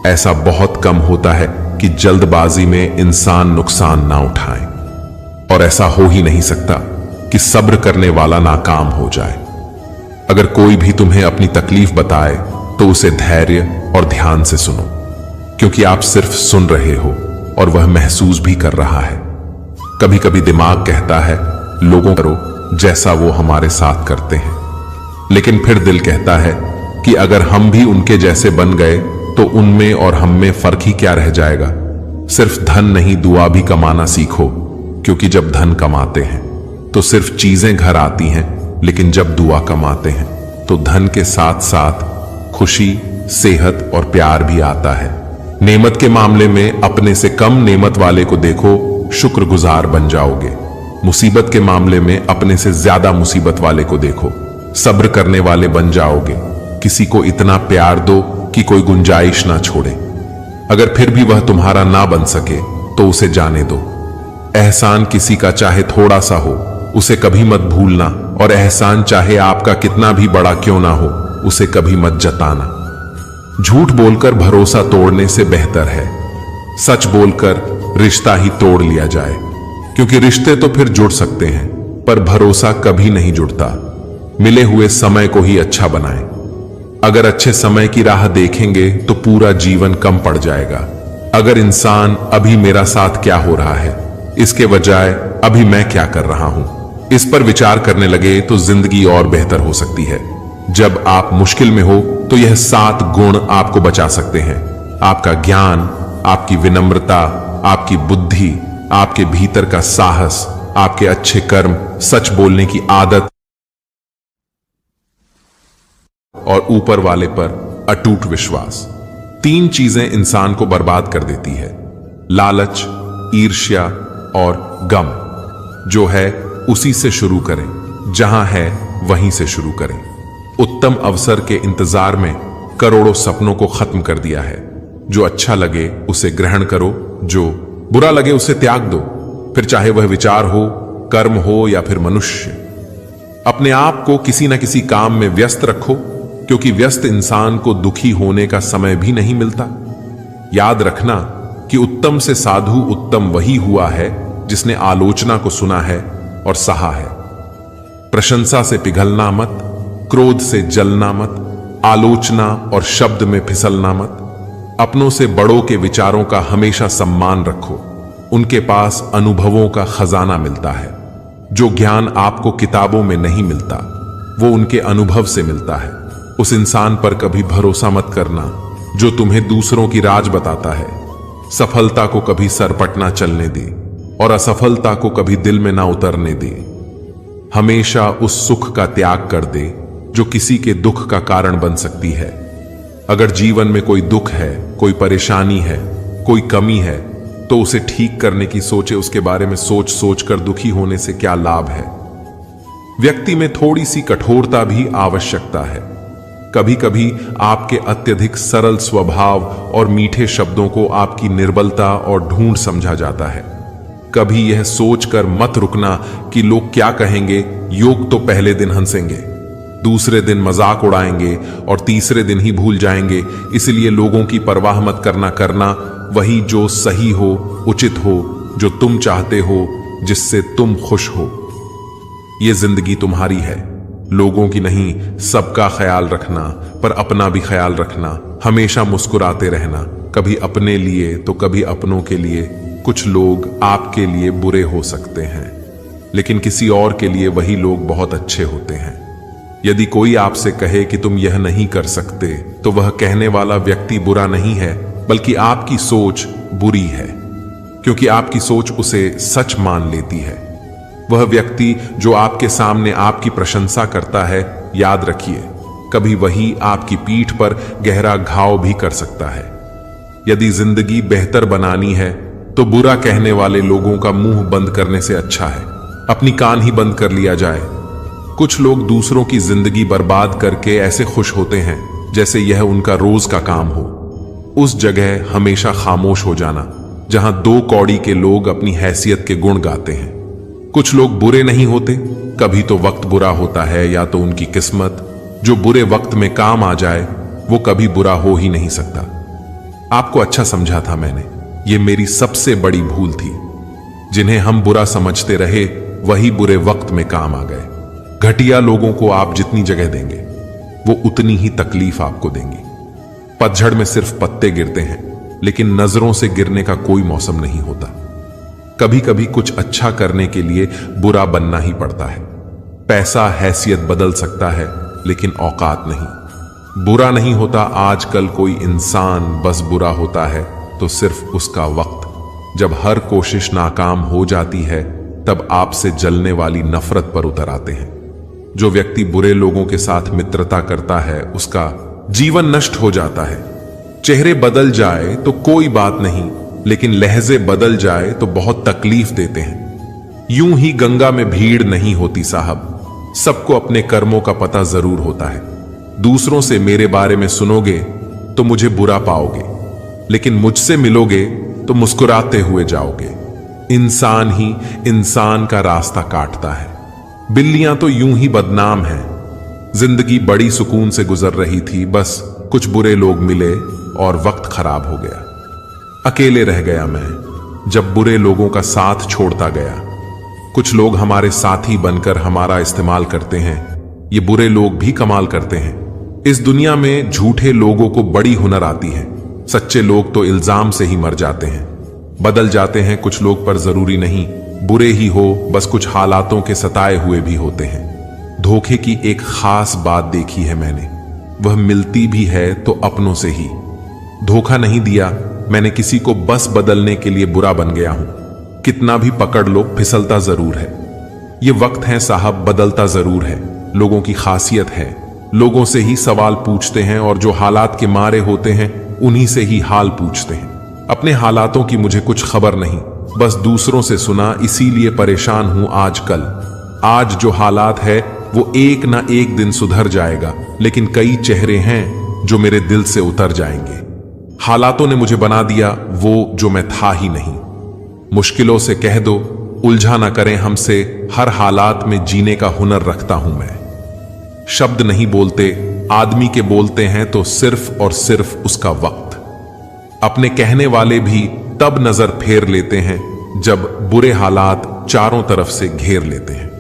ऐसा बहुत कम होता है कि जल्दबाजी में इंसान नुकसान ना उठाए, और ऐसा हो ही नहीं सकता कि सब्र करने वाला नाकाम हो जाए। अगर कोई भी तुम्हें अपनी तकलीफ बताए तो उसे धैर्य और ध्यान से सुनो, क्योंकि आप सिर्फ सुन रहे हो और वह महसूस भी कर रहा है। कभी कभी दिमाग कहता है लोगों करो जैसा वो हमारे साथ करते हैं, लेकिन फिर दिल कहता है कि अगर हम भी उनके जैसे बन गए तो उनमें और हम में फर्क ही क्या रह जाएगा। सिर्फ धन नहीं, दुआ भी कमाना सीखो, क्योंकि जब धन कमाते हैं तो सिर्फ चीजें घर आती हैं, लेकिन जब दुआ कमाते हैं तो धन के साथ साथ खुशी, सेहत और प्यार भी आता है। नेमत के मामले में अपने से कम नेमत वाले को देखो, शुक्रगुजार बन जाओगे। मुसीबत के मामले में अपने से ज्यादा मुसीबत वाले को देखो, सब्र करने वाले बन जाओगे। किसी को इतना प्यार दो कि कोई गुंजाइश ना छोड़े। अगर फिर भी वह तुम्हारा ना बन सके तो उसे जाने दो। एहसान किसी का चाहे थोड़ा सा हो, उसे कभी मत भूलना, और एहसान चाहे आपका कितना भी बड़ा क्यों ना हो, उसे कभी मत जताना। झूठ बोलकर भरोसा तोड़ने से बेहतर है सच बोलकर रिश्ता ही तोड़ लिया जाए, क्योंकि रिश्ते तो फिर जुड़ सकते हैं, पर भरोसा कभी नहीं जुड़ता। मिले हुए समय को ही अच्छा बनाएं। अगर अच्छे समय की राह देखेंगे तो पूरा जीवन कम पड़ जाएगा। अगर इंसान अभी मेरा साथ क्या हो रहा है, इसके बजाय अभी मैं क्या कर रहा हूं, इस पर विचार करने लगे तो जिंदगी और बेहतर हो सकती है। जब आप मुश्किल में हो तो यह 7 गुण आपको बचा सकते हैं। आपका ज्ञान, आपकी विनम्रता, आपकी बुद्धि, आपके भीतर का साहस, आपके अच्छे कर्म, सच बोलने की आदत और ऊपर वाले पर अटूट विश्वास। 3 चीजें इंसान को बर्बाद कर देती है, लालच, ईर्ष्या और गम। जो है उसी से शुरू करें, जहां है वहीं से शुरू करें। उत्तम अवसर के इंतजार में करोड़ों सपनों को खत्म कर दिया है। जो अच्छा लगे उसे ग्रहण करो, जो बुरा लगे उसे त्याग दो, फिर चाहे वह विचार हो, कर्म हो या फिर मनुष्य। अपने आप को किसी न किसी काम में व्यस्त रखो, क्योंकि व्यस्त इंसान को दुखी होने का समय भी नहीं मिलता। याद रखना कि उत्तम से साधु उत्तम वही हुआ है जिसने आलोचना को सुना है और सहा है। प्रशंसा से पिघलना मत, क्रोध से जलना मत, आलोचना और शब्द में फिसलना मत। अपनों से बड़ों के विचारों का हमेशा सम्मान रखो, उनके पास अनुभवों का खजाना मिलता है। जो ज्ञान आपको किताबों में नहीं मिलता वो उनके अनुभव से मिलता है। उस इंसान पर कभी भरोसा मत करना जो तुम्हें दूसरों की राज बताता है। सफलता को कभी सरपट ना चलने दे और असफलता को कभी दिल में ना उतरने दे। हमेशा उस सुख का त्याग कर दे जो किसी के दुख का कारण बन सकती है। अगर जीवन में कोई दुख है, कोई परेशानी है, कोई कमी है, तो उसे ठीक करने की सोचे। उसके बारे में सोच सोच कर दुखी होने से क्या लाभ है। व्यक्ति में थोड़ी सी कठोरता भी आवश्यकता है। कभी कभी आपके अत्यधिक सरल स्वभाव और मीठे शब्दों को आपकी निर्बलता और ढूंढ समझा जाता है। कभी यह सोचकर मत रुकना कि लोग क्या कहेंगे। योग तो पहले दिन हंसेंगे, दूसरे दिन मजाक उड़ाएंगे और तीसरे दिन ही भूल जाएंगे। इसलिए लोगों की परवाह मत करना वही जो सही हो, उचित हो, जो तुम चाहते हो, जिससे तुम खुश हो। ये जिंदगी तुम्हारी है, लोगों की नहीं। सबका ख्याल रखना, पर अपना भी ख्याल रखना। हमेशा मुस्कुराते रहना, कभी अपने लिए तो कभी अपनों के लिए। कुछ लोग आपके लिए बुरे हो सकते हैं, लेकिन किसी और के लिए वही लोग बहुत अच्छे होते हैं। यदि कोई आपसे कहे कि तुम यह नहीं कर सकते, तो वह कहने वाला व्यक्ति बुरा नहीं है, बल्कि आपकी सोच बुरी है, क्योंकि आपकी सोच उसे सच मान लेती है। वह व्यक्ति जो आपके सामने आपकी प्रशंसा करता है, याद रखिए, कभी वही आपकी पीठ पर गहरा घाव भी कर सकता है। यदि जिंदगी बेहतर बनानी है तो बुरा कहने वाले लोगों का मुंह बंद करने से अच्छा है अपनी कान ही बंद कर लिया जाए। कुछ लोग दूसरों की जिंदगी बर्बाद करके ऐसे खुश होते हैं जैसे यह उनका रोज का काम हो। उस जगह हमेशा खामोश हो जाना जहां 2 कौड़ी के लोग अपनी हैसियत के गुण गाते हैं। कुछ लोग बुरे नहीं होते, कभी तो वक्त बुरा होता है या तो उनकी किस्मत। जो बुरे वक्त में काम आ जाए वो कभी बुरा हो ही नहीं सकता। आपको अच्छा समझा था मैंने, ये मेरी सबसे बड़ी भूल थी। जिन्हें हम बुरा समझते रहे वही बुरे वक्त में काम आ गए। घटिया लोगों को आप जितनी जगह देंगे वो उतनी ही तकलीफ आपको देंगी। पतझड़ में सिर्फ पत्ते गिरते हैं, लेकिन नजरों से गिरने का कोई मौसम नहीं होता। कभी कभी कुछ अच्छा करने के लिए बुरा बनना ही पड़ता है। पैसा हैसियत बदल सकता है, लेकिन औकात नहीं। बुरा नहीं होता आजकल कोई इंसान, बस बुरा होता है तो सिर्फ उसका वक्त। जब हर कोशिश नाकाम हो जाती है तब आपसे जलने वाली नफरत पर उतर आते हैं। जो व्यक्ति बुरे लोगों के साथ मित्रता करता है उसका जीवन नष्ट हो जाता है। चेहरे बदल जाए तो कोई बात नहीं, लेकिन लहजे बदल जाए तो बहुत तकलीफ देते हैं। यूं ही गंगा में भीड़ नहीं होती साहब, सबको अपने कर्मों का पता जरूर होता है। दूसरों से मेरे बारे में सुनोगे तो मुझे बुरा पाओगे, लेकिन मुझसे मिलोगे तो मुस्कुराते हुए जाओगे। इंसान ही इंसान का रास्ता काटता है। बिल्लियां तो यूं ही बदनाम हैं। जिंदगी बड़ी सुकून से गुजर रही थी, बस कुछ बुरे लोग मिले और वक्त खराब हो गया। अकेले रह गया मैं जब बुरे लोगों का साथ छोड़ता गया। कुछ लोग हमारे साथी बनकर हमारा इस्तेमाल करते हैं। ये बुरे लोग भी कमाल करते हैं। इस दुनिया में झूठे लोगों को बड़ी हुनर आती है। सच्चे लोग तो इल्जाम से ही मर जाते हैं। बदल जाते हैं कुछ लोग, पर जरूरी नहीं बुरे ही हो, बस कुछ हालातों के सताए हुए भी होते हैं। धोखे की एक खास बात देखी है मैंने, वह मिलती भी है तो अपनों से ही। धोखा नहीं दिया मैंने किसी को, बस बदलने के लिए बुरा बन गया हूं। कितना भी पकड़ लो फिसलता जरूर है। ये वक्त है साहब, बदलता जरूर है। लोगों की खासियत है, लोगों से ही सवाल पूछते हैं और जो हालात के मारे होते हैं उन्हीं से ही हाल पूछते हैं। अपने हालातों की मुझे कुछ खबर नहीं, बस दूसरों से सुना, इसीलिए परेशान हूं आजकल। आज जो हालात है वो एक ना एक दिन सुधर जाएगा, लेकिन कई चेहरे हैं जो मेरे दिल से उतर जाएंगे। हालातों ने मुझे बना दिया वो जो मैं था ही नहीं। मुश्किलों से कह दो, उलझा ना करें हमसे, हर हालात में जीने का हुनर रखता हूं मैं। शब्द नहीं बोलते, आदमी के बोलते हैं तो सिर्फ और सिर्फ उसका वक्त। अपने कहने वाले भी तब नजर फेर लेते हैं जब बुरे हालात चारों तरफ से घेर लेते हैं।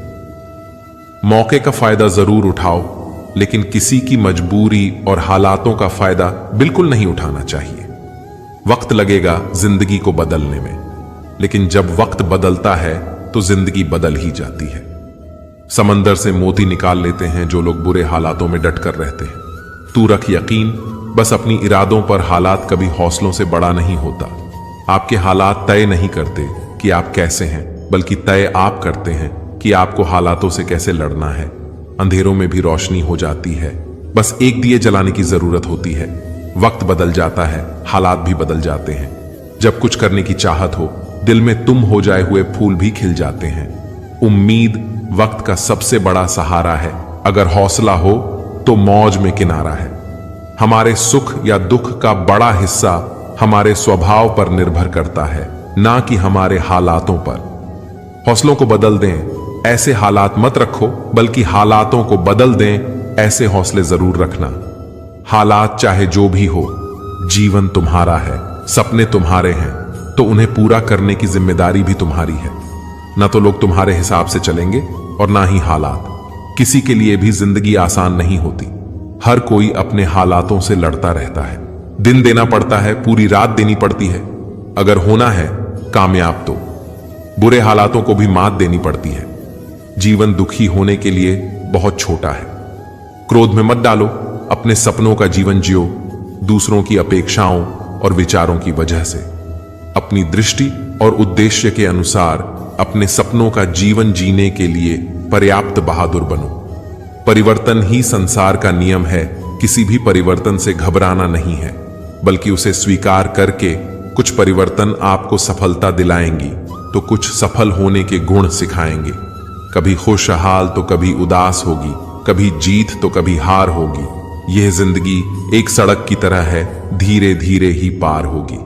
मौके का फायदा जरूर उठाओ, लेकिन किसी की मजबूरी और हालातों का फायदा बिल्कुल नहीं उठाना चाहिए। वक्त लगेगा जिंदगी को बदलने में, लेकिन जब वक्त बदलता है तो जिंदगी बदल ही जाती है। समंदर से मोती निकाल लेते हैं जो लोग बुरे हालातों में डट कर रहते हैं। तू रख यकीन, बस अपनी इरादों पर, हालात कभी हौसलों से बड़ा नहीं होता। आपके हालात तय नहीं करते कि आप कैसे हैं, बल्कि तय आप करते हैं कि आपको हालातों से कैसे लड़ना है। अंधेरों में भी रोशनी हो जाती है, बस एक दिए जलाने की जरूरत होती है। वक्त बदल जाता है, हालात भी बदल जाते हैं। जब कुछ करने की चाहत हो, दिल में तुम हो जाए हुए फूल भी खिल जाते हैं। उम्मीद वक्त का सबसे बड़ा सहारा है। अगर हौसला हो तो मौज में किनारा है। हमारे सुख या दुख का बड़ा हिस्सा हमारे स्वभाव पर निर्भर करता है, ना कि हमारे हालातों पर। हौसलों को बदल दें ऐसे हालात मत रखो, बल्कि हालातों को बदल दें ऐसे हौसले जरूर रखना। हालात चाहे जो भी हो, जीवन तुम्हारा है, सपने तुम्हारे हैं, तो उन्हें पूरा करने की जिम्मेदारी भी तुम्हारी है। ना तो लोग तुम्हारे हिसाब से चलेंगे और ना ही हालात। किसी के लिए भी जिंदगी आसान नहीं होती। हर कोई अपने हालातों से लड़ता रहता है। दिन देना पड़ता है, पूरी रात देनी पड़ती है, अगर होना है कामयाब तो। बुरे हालातों को भी मात देनी पड़ती है। जीवन दुखी होने के लिए बहुत छोटा है। क्रोध में मत डालो, अपने सपनों का जीवन जियो, दूसरों की अपेक्षाओं और विचारों की वजह से। अपनी दृष्टि और उद्देश्य के अनुसार अपने सपनों का जीवन जीने के लिए पर्याप्त बहादुर बनो। परिवर्तन ही संसार का नियम है। किसी भी परिवर्तन से घबराना नहीं है, बल्कि उसे स्वीकार करके कुछ परिवर्तन आपको सफलता दिलाएंगी, तो कुछ सफल होने के गुण सिखाएंगे। कभी खुशहाल तो कभी उदास होगी, कभी जीत तो कभी हार होगी। यह जिंदगी एक सड़क की तरह है, धीरे धीरे ही पार होगी।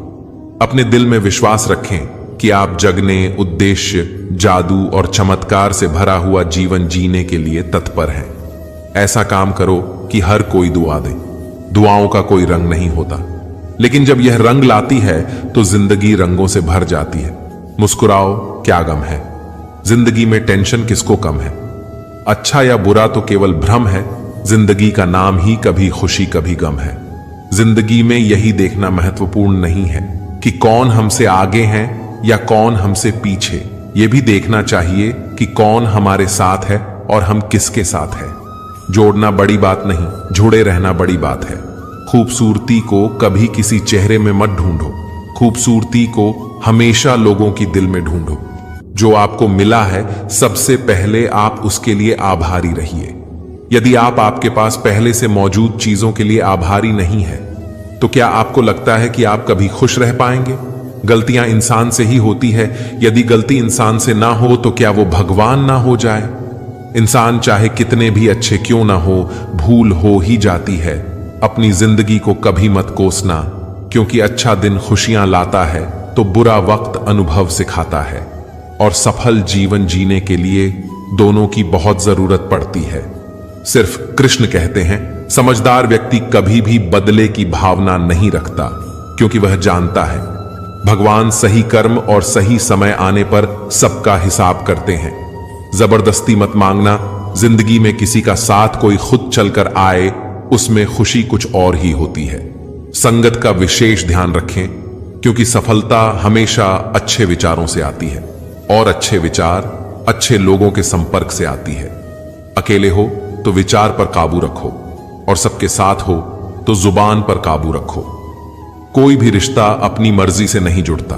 अपने दिल में विश्वास रखें कि आप जगने, उद्देश्य, जादू और चमत्कार से भरा हुआ जीवन जीने के लिए तत्पर हैं। ऐसा काम करो कि हर कोई दुआ दे। दुआओं का कोई रंग नहीं होता, लेकिन जब यह रंग लाती है तो जिंदगी रंगों से भर जाती है। मुस्कुराओ, क्या गम है। जिंदगी में टेंशन किसको कम है। अच्छा या बुरा तो केवल भ्रम है। जिंदगी का नाम ही कभी खुशी कभी गम है। जिंदगी में यही देखना महत्वपूर्ण नहीं है कि कौन हमसे आगे हैं या कौन हमसे पीछे। यह भी देखना चाहिए कि कौन हमारे साथ है और हम किसके साथ है। जोड़ना बड़ी बात नहीं, जुड़े रहना बड़ी बात है। खूबसूरती को कभी किसी चेहरे में मत ढूंढो, खूबसूरती को हमेशा लोगों की दिल में ढूंढो। जो आपको मिला है, सबसे पहले आप उसके लिए आभारी रहिए। यदि आप आपके पास पहले से मौजूद चीजों के लिए आभारी नहीं है, तो क्या आपको लगता है कि आप कभी खुश रह पाएंगे? गलतियां इंसान से ही होती है। यदि गलती इंसान से ना हो तो क्या वो भगवान ना हो जाए? इंसान चाहे कितने भी अच्छे क्यों ना हो, भूल हो ही जाती है। अपनी जिंदगी को कभी मत कोसना, क्योंकि अच्छा दिन खुशियां लाता है तो बुरा वक्त अनुभव सिखाता है। और सफल जीवन जीने के लिए दोनों की बहुत जरूरत पड़ती है। सिर्फ कृष्ण कहते हैं, समझदार व्यक्ति कभी भी बदले की भावना नहीं रखता, क्योंकि वह जानता है भगवान सही कर्म और सही समय आने पर सबका हिसाब करते हैं। जबरदस्ती मत मांगना। जिंदगी में किसी का साथ कोई खुद चलकर आए, उसमें खुशी कुछ और ही होती है। संगत का विशेष ध्यान रखें, क्योंकि सफलता हमेशा अच्छे विचारों से आती है और अच्छे विचार अच्छे लोगों के संपर्क से आती है। अकेले हो तो विचार पर काबू रखो, और सबके साथ हो तो जुबान पर काबू रखो। कोई भी रिश्ता अपनी मर्जी से नहीं जुड़ता,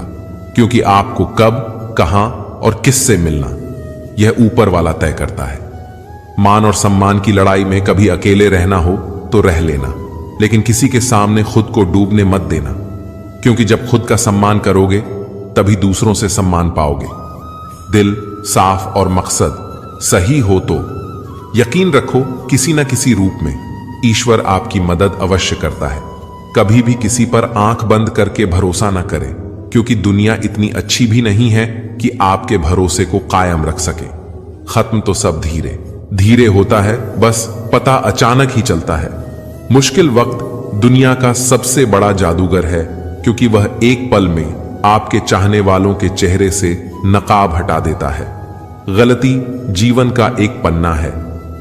क्योंकि आपको कब, कहां और किससे मिलना, यह ऊपर वाला तय करता है। मान और सम्मान की लड़ाई में कभी अकेले रहना हो तो रह लेना, लेकिन किसी के सामने खुद को डूबने मत देना, क्योंकि जब खुद का सम्मान करोगे तभी दूसरों से सम्मान पाओगे। दिल साफ और मकसद सही हो तो यकीन रखो किसी न किसी रूप में ईश्वर आपकी मदद अवश्य करता है। कभी भी किसी पर आंख बंद करके भरोसा न करें, क्योंकि दुनिया इतनी अच्छी भी नहीं है कि आपके भरोसे को कायम रख सके। खत्म तो सब धीरे धीरे होता है, बस पता अचानक ही चलता है। मुश्किल वक्त दुनिया का सबसे बड़ा जादूगर है, क्योंकि वह एक पल में आपके चाहने वालों के चेहरे से नकाब हटा देता है। गलती जीवन का एक पन्ना है,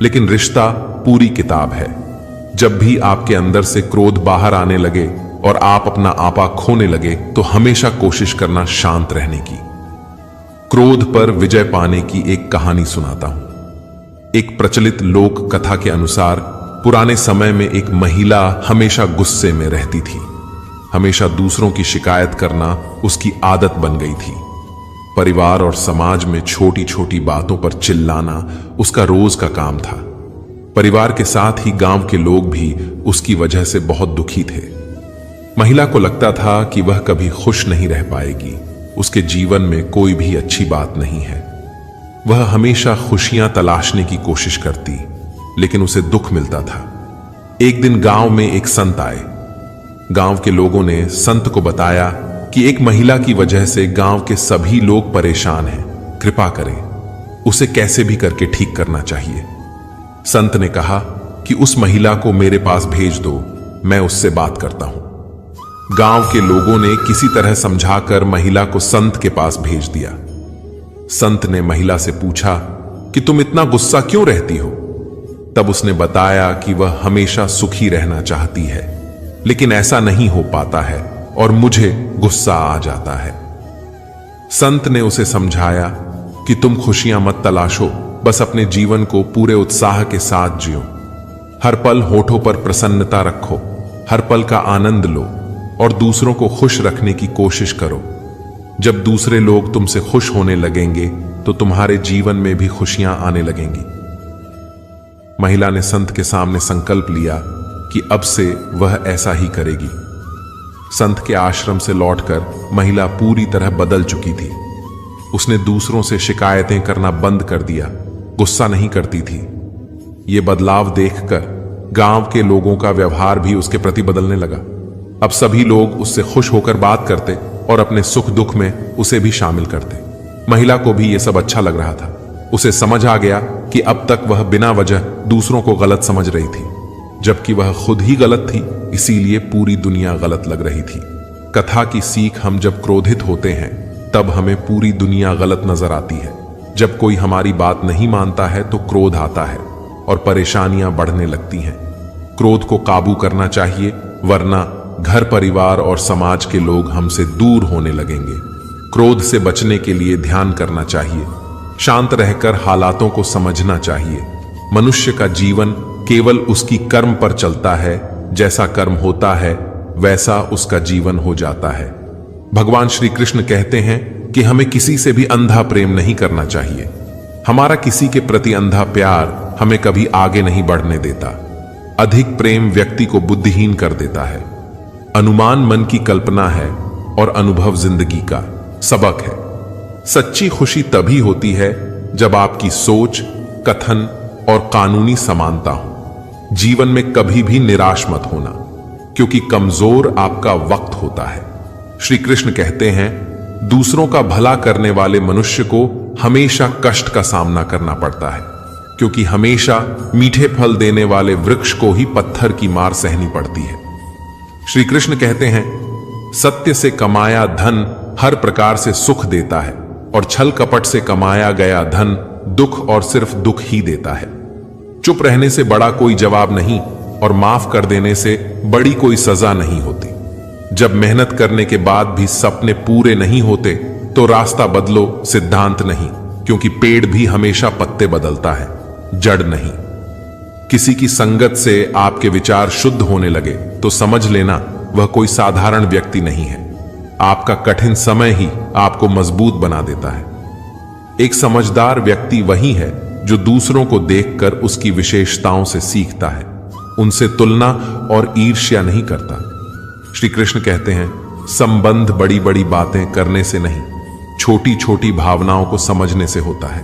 लेकिन रिश्ता पूरी किताब है। जब भी आपके अंदर से क्रोध बाहर आने लगे और आप अपना आपा खोने लगे, तो हमेशा कोशिश करना शांत रहने की। क्रोध पर विजय पाने की एक कहानी सुनाता हूं। एक प्रचलित लोक कथा के अनुसार पुराने समय में एक महिला हमेशा गुस्से में रहती थी। हमेशा दूसरों की शिकायत करना उसकी आदत बन गई थी। परिवार और समाज में छोटी छोटी बातों पर चिल्लाना उसका रोज का काम था। परिवार के साथ ही गांव के लोग भी उसकी वजह से बहुत दुखी थे। महिला को लगता था कि वह कभी खुश नहीं रह पाएगी, उसके जीवन में कोई भी अच्छी बात नहीं है। वह हमेशा खुशियां तलाशने की कोशिश करती, लेकिन उसे दुख मिलता था। एक दिन गांव में एक संत आए। गांव के लोगों ने संत को बताया कि एक महिला की वजह से गांव के सभी लोग परेशान हैं, कृपा करें, उसे कैसे भी करके ठीक करना चाहिए। संत ने कहा कि उस महिला को मेरे पास भेज दो, मैं उससे बात करता हूं। गांव के लोगों ने किसी तरह समझाकर महिला को संत के पास भेज दिया। संत ने महिला से पूछा कि तुम इतना गुस्सा क्यों रहती हो? तब उसने बताया कि वह हमेशा सुखी रहना चाहती है, लेकिन ऐसा नहीं हो पाता है और मुझे गुस्सा आ जाता है। संत ने उसे समझाया कि तुम खुशियां मत तलाशो, बस अपने जीवन को पूरे उत्साह के साथ जियो। हर पल होठों पर प्रसन्नता रखो, हर पल का आनंद लो और दूसरों को खुश रखने की कोशिश करो। जब दूसरे लोग तुमसे खुश होने लगेंगे तो तुम्हारे जीवन में भी खुशियां आने लगेंगी। महिला ने संत के सामने संकल्प लिया कि अब से वह ऐसा ही करेगी। संत के आश्रम से लौटकर महिला पूरी तरह बदल चुकी थी। उसने दूसरों से शिकायतें करना बंद कर दिया, गुस्सा नहीं करती थी। ये बदलाव देखकर गांव के लोगों का व्यवहार भी उसके प्रति बदलने लगा। अब सभी लोग उससे खुश होकर बात करते और अपने सुख दुख में उसे भी शामिल करते। महिला को भी यह सब अच्छा लग रहा था। उसे समझ आ गया कि अब तक वह बिना वजह दूसरों को गलत समझ रही थी, जबकि वह खुद ही गलत थी, इसीलिए पूरी दुनिया गलत लग रही थी। कथा की सीख, हम जब क्रोधित होते हैं तब हमें पूरी दुनिया गलत नजर आती है। जब कोई हमारी बात नहीं मानता है तो क्रोध आता है और परेशानियां बढ़ने लगती हैं। क्रोध को काबू करना चाहिए, वरना घर परिवार और समाज के लोग हमसे दूर होने लगेंगे। क्रोध से बचने के लिए ध्यान करना चाहिए, शांत रहकर हालातों को समझना चाहिए। मनुष्य का जीवन केवल उसकी कर्म पर चलता है, जैसा कर्म होता है वैसा उसका जीवन हो जाता है। भगवान श्री कृष्ण कहते हैं कि हमें किसी से भी अंधा प्रेम नहीं करना चाहिए। हमारा किसी के प्रति अंधा प्यार हमें कभी आगे नहीं बढ़ने देता। अधिक प्रेम व्यक्ति को बुद्धिहीन कर देता है। अनुमान मन की कल्पना है और अनुभव जिंदगी का सबक है। सच्ची खुशी तभी होती है जब आपकी सोच, कथन और कानूनी समानता हो। जीवन में कभी भी निराश मत होना, क्योंकि कमजोर आपका वक्त होता है। श्री कृष्ण कहते हैं, दूसरों का भला करने वाले मनुष्य को हमेशा कष्ट का सामना करना पड़ता है, क्योंकि हमेशा मीठे फल देने वाले वृक्ष को ही पत्थर की मार सहनी पड़ती है। श्री कृष्ण कहते हैं, सत्य से कमाया धन हर प्रकार से सुख देता है और छल कपट से कमाया गया धन दुख और सिर्फ दुख ही देता है। चुप रहने से बड़ा कोई जवाब नहीं और माफ कर देने से बड़ी कोई सजा नहीं होती। जब मेहनत करने के बाद भी सपने पूरे नहीं होते तो रास्ता बदलो, सिद्धांत नहीं, क्योंकि पेड़ भी हमेशा पत्ते बदलता है, जड़ नहीं। किसी की संगत से आपके विचार शुद्ध होने लगे तो समझ लेना वह कोई साधारण व्यक्ति नहीं है। आपका कठिन समय ही आपको मजबूत बना देता है। एक समझदार व्यक्ति वही है जो दूसरों को देखकर उसकी विशेषताओं से सीखता है, उनसे तुलना और ईर्ष्या नहीं करता। श्री कृष्ण कहते हैं, संबंध बड़ी बड़ी बातें करने से नहीं, छोटी छोटी भावनाओं को समझने से होता है।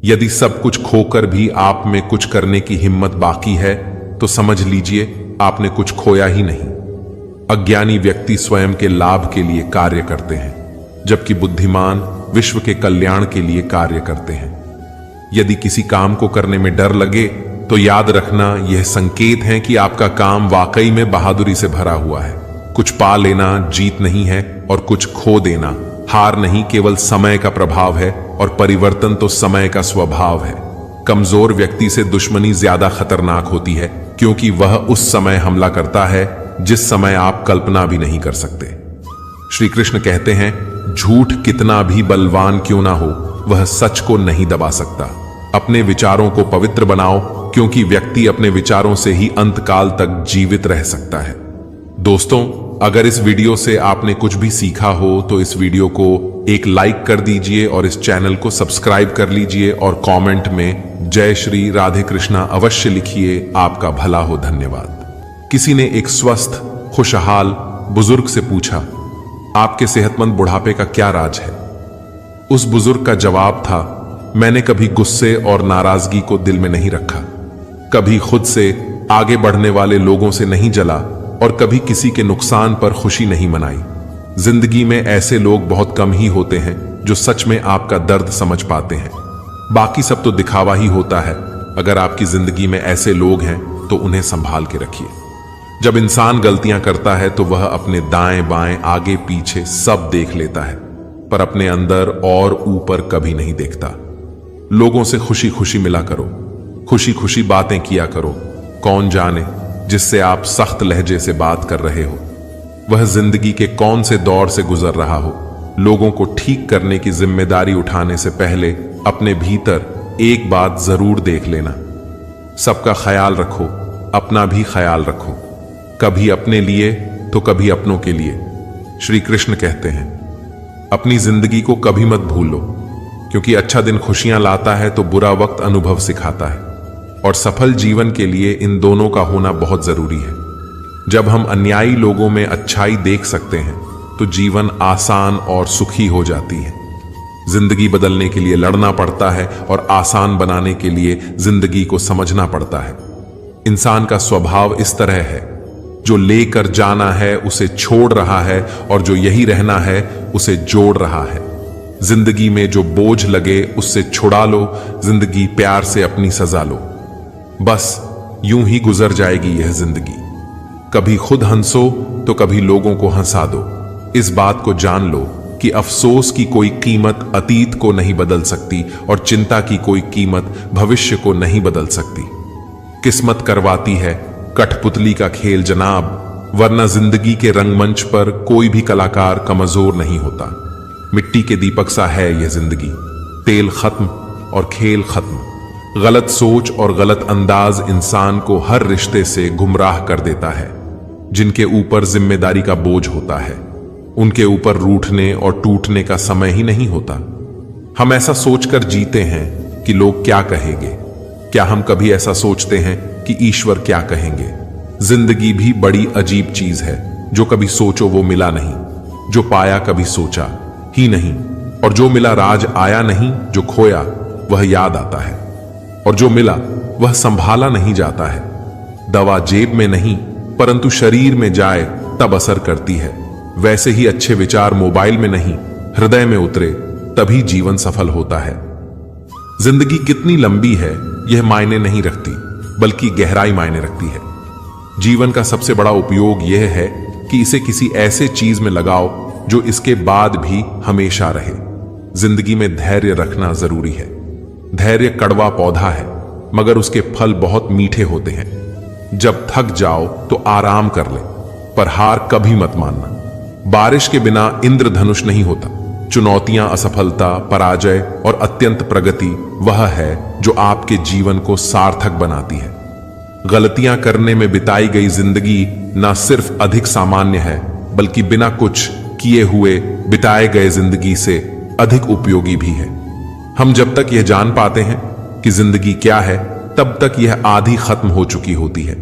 यदि सब कुछ खोकर भी आप में कुछ करने की हिम्मत बाकी है तो समझ लीजिए आपने कुछ खोया ही नहीं। अज्ञानी व्यक्ति स्वयं के लाभ के लिए कार्य करते हैं, जबकि बुद्धिमान विश्व के कल्याण के लिए कार्य करते हैं। यदि किसी काम को करने में डर लगे तो याद रखना, यह संकेत है कि आपका काम वाकई में बहादुरी से भरा हुआ है। कुछ पा लेना जीत नहीं है और कुछ खो देना हार नहीं, केवल समय का प्रभाव है और परिवर्तन तो समय का स्वभाव है। कमजोर व्यक्ति से दुश्मनी ज्यादा खतरनाक होती है, क्योंकि वह उस समय हमला करता है जिस समय आप कल्पना भी नहीं कर सकते। श्री कृष्ण कहते हैं, झूठ कितना भी बलवान क्यों ना हो, वह सच को नहीं दबा सकता। अपने विचारों को पवित्र बनाओ, क्योंकि व्यक्ति अपने विचारों से ही अंतकाल तक जीवित रह सकता है। दोस्तों, अगर इस वीडियो से आपने कुछ भी सीखा हो तो इस वीडियो को एक लाइक कर दीजिए और इस चैनल को सब्सक्राइब कर लीजिए और कमेंट में जय श्री राधे कृष्णा अवश्य लिखिए। आपका भला हो। धन्यवाद। किसी ने एक स्वस्थ खुशहाल बुजुर्ग से पूछा, आपके सेहतमंद बुढ़ापे का क्या राज है? उस बुजुर्ग का जवाब था, मैंने कभी गुस्से और नाराजगी को दिल में नहीं रखा, कभी खुद से आगे बढ़ने वाले लोगों से नहीं जला और कभी किसी के नुकसान पर खुशी नहीं मनाई। जिंदगी में ऐसे लोग बहुत कम ही होते हैं जो सच में आपका दर्द समझ पाते हैं। बाकी सब तो दिखावा ही होता है। अगर आपकी जिंदगी में ऐसे लोग हैं तो उन्हें संभाल के रखिए। जब इंसान गलतियां करता है तो वह अपने दाएं बाएं आगे पीछे सब देख लेता है, पर अपने अंदर और ऊपर कभी नहीं देखता। लोगों से खुशी खुशी मिला करो, खुशी खुशी बातें किया करो। कौन जाने जिससे आप सख्त लहजे से बात कर रहे हो वह जिंदगी के कौन से दौर से गुजर रहा हो। लोगों को ठीक करने की जिम्मेदारी उठाने से पहले अपने भीतर एक बात जरूर देख लेना, सबका ख्याल रखो, अपना भी ख्याल रखो, कभी अपने लिए तो कभी अपनों के लिए। श्री कृष्ण कहते हैं, अपनी जिंदगी को कभी मत भूलो, क्योंकि अच्छा दिन खुशियां लाता है तो बुरा वक्त अनुभव सिखाता है, और सफल जीवन के लिए इन दोनों का होना बहुत जरूरी है। जब हम अन्यायी लोगों में अच्छाई देख सकते हैं तो जीवन आसान और सुखी हो जाती है। जिंदगी बदलने के लिए लड़ना पड़ता है और आसान बनाने के लिए जिंदगी को समझना पड़ता है। इंसान का स्वभाव इस तरह है, जो लेकर जाना है उसे छोड़ रहा है और जो यही रहना है उसे जोड़ रहा है। जिंदगी में जो बोझ लगे उससे छुड़ा लो, जिंदगी प्यार से अपनी सजा लो। बस यूं ही गुजर जाएगी यह जिंदगी। कभी खुद हंसो तो कभी लोगों को हंसा दो। इस बात को जान लो कि अफसोस की कोई कीमत अतीत को नहीं बदल सकती और चिंता की कोई कीमत भविष्य को नहीं बदल सकती। किस्मत करवाती है कठपुतली का खेल जनाब, वरना जिंदगी के रंगमंच पर कोई भी कलाकार कमजोर नहीं होता। मिट्टी के दीपक सा है यह जिंदगी, तेल खत्म और खेल खत्म। गलत सोच और गलत अंदाज इंसान को हर रिश्ते से गुमराह कर देता है। जिनके ऊपर जिम्मेदारी का बोझ होता है उनके ऊपर रूठने और टूटने का समय ही नहीं होता। हम ऐसा सोचकर जीते हैं कि लोग क्या कहेंगे। क्या हम कभी ऐसा सोचते हैं कि ईश्वर क्या कहेंगे? जिंदगी भी बड़ी अजीब चीज है, जो कभी सोचो वो मिला नहीं, जो पाया कभी सोचा ही नहीं, और जो मिला राज आया नहीं, जो खोया वह याद आता है, और जो मिला वह संभाला नहीं जाता है। दवा जेब में नहीं परंतु शरीर में जाए तब असर करती है। वैसे ही अच्छे विचार मोबाइल में नहीं हृदय में उतरे तभी जीवन सफल होता है। जिंदगी कितनी लंबी है यह मायने नहीं रखती, बल्कि गहराई मायने रखती है। जीवन का सबसे बड़ा उपयोग यह है कि इसे किसी ऐसे चीज में लगाओ जो इसके बाद भी हमेशा रहे। जिंदगी में धैर्य रखना जरूरी है। धैर्य कड़वा पौधा है मगर उसके फल बहुत मीठे होते हैं। जब थक जाओ तो आराम कर ले, पर हार कभी मत मानना। बारिश के बिना इंद्रधनुष नहीं होता। चुनौतियां, असफलता, पराजय और अत्यंत प्रगति वह है जो आपके जीवन को सार्थक बनाती है। गलतियां करने में बिताई गई जिंदगी न सिर्फ अधिक सामान्य है, बल्कि बिना कुछ किए हुए बिताए गए जिंदगी से अधिक उपयोगी भी है। हम जब तक यह जान पाते हैं कि जिंदगी क्या है, तब तक यह आधी खत्म हो चुकी होती है।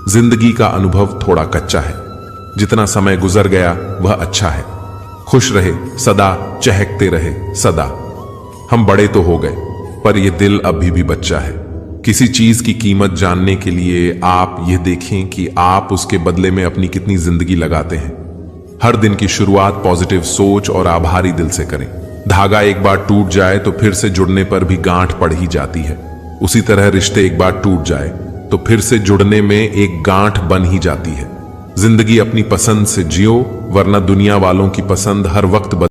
जिंदगी का अनुभव थोड़ा कच्चा है। जितना समय गुजर गया वह अच्छा है। खुश रहे सदा, चहकते रहे सदा। हम बड़े तो हो गए, पर यह दिल अभी भी बच्चा है। किसी चीज की कीमत जानने के लिए आप यह देखें कि आप उसके बदले में अपनी कितनी जिंदगी लगाते हैं। हर दिन की शुरुआत पॉजिटिव सोच और आभारी दिल से करें। धागा एक बार टूट जाए तो फिर से जुड़ने पर भी गांठ पड़ ही जाती है। उसी तरह रिश्ते एक बार टूट जाए तो फिर से जुड़ने में एक गांठ बन ही जाती है। जिंदगी अपनी पसंद से जियो, वरना दुनिया वालों की पसंद हर वक्त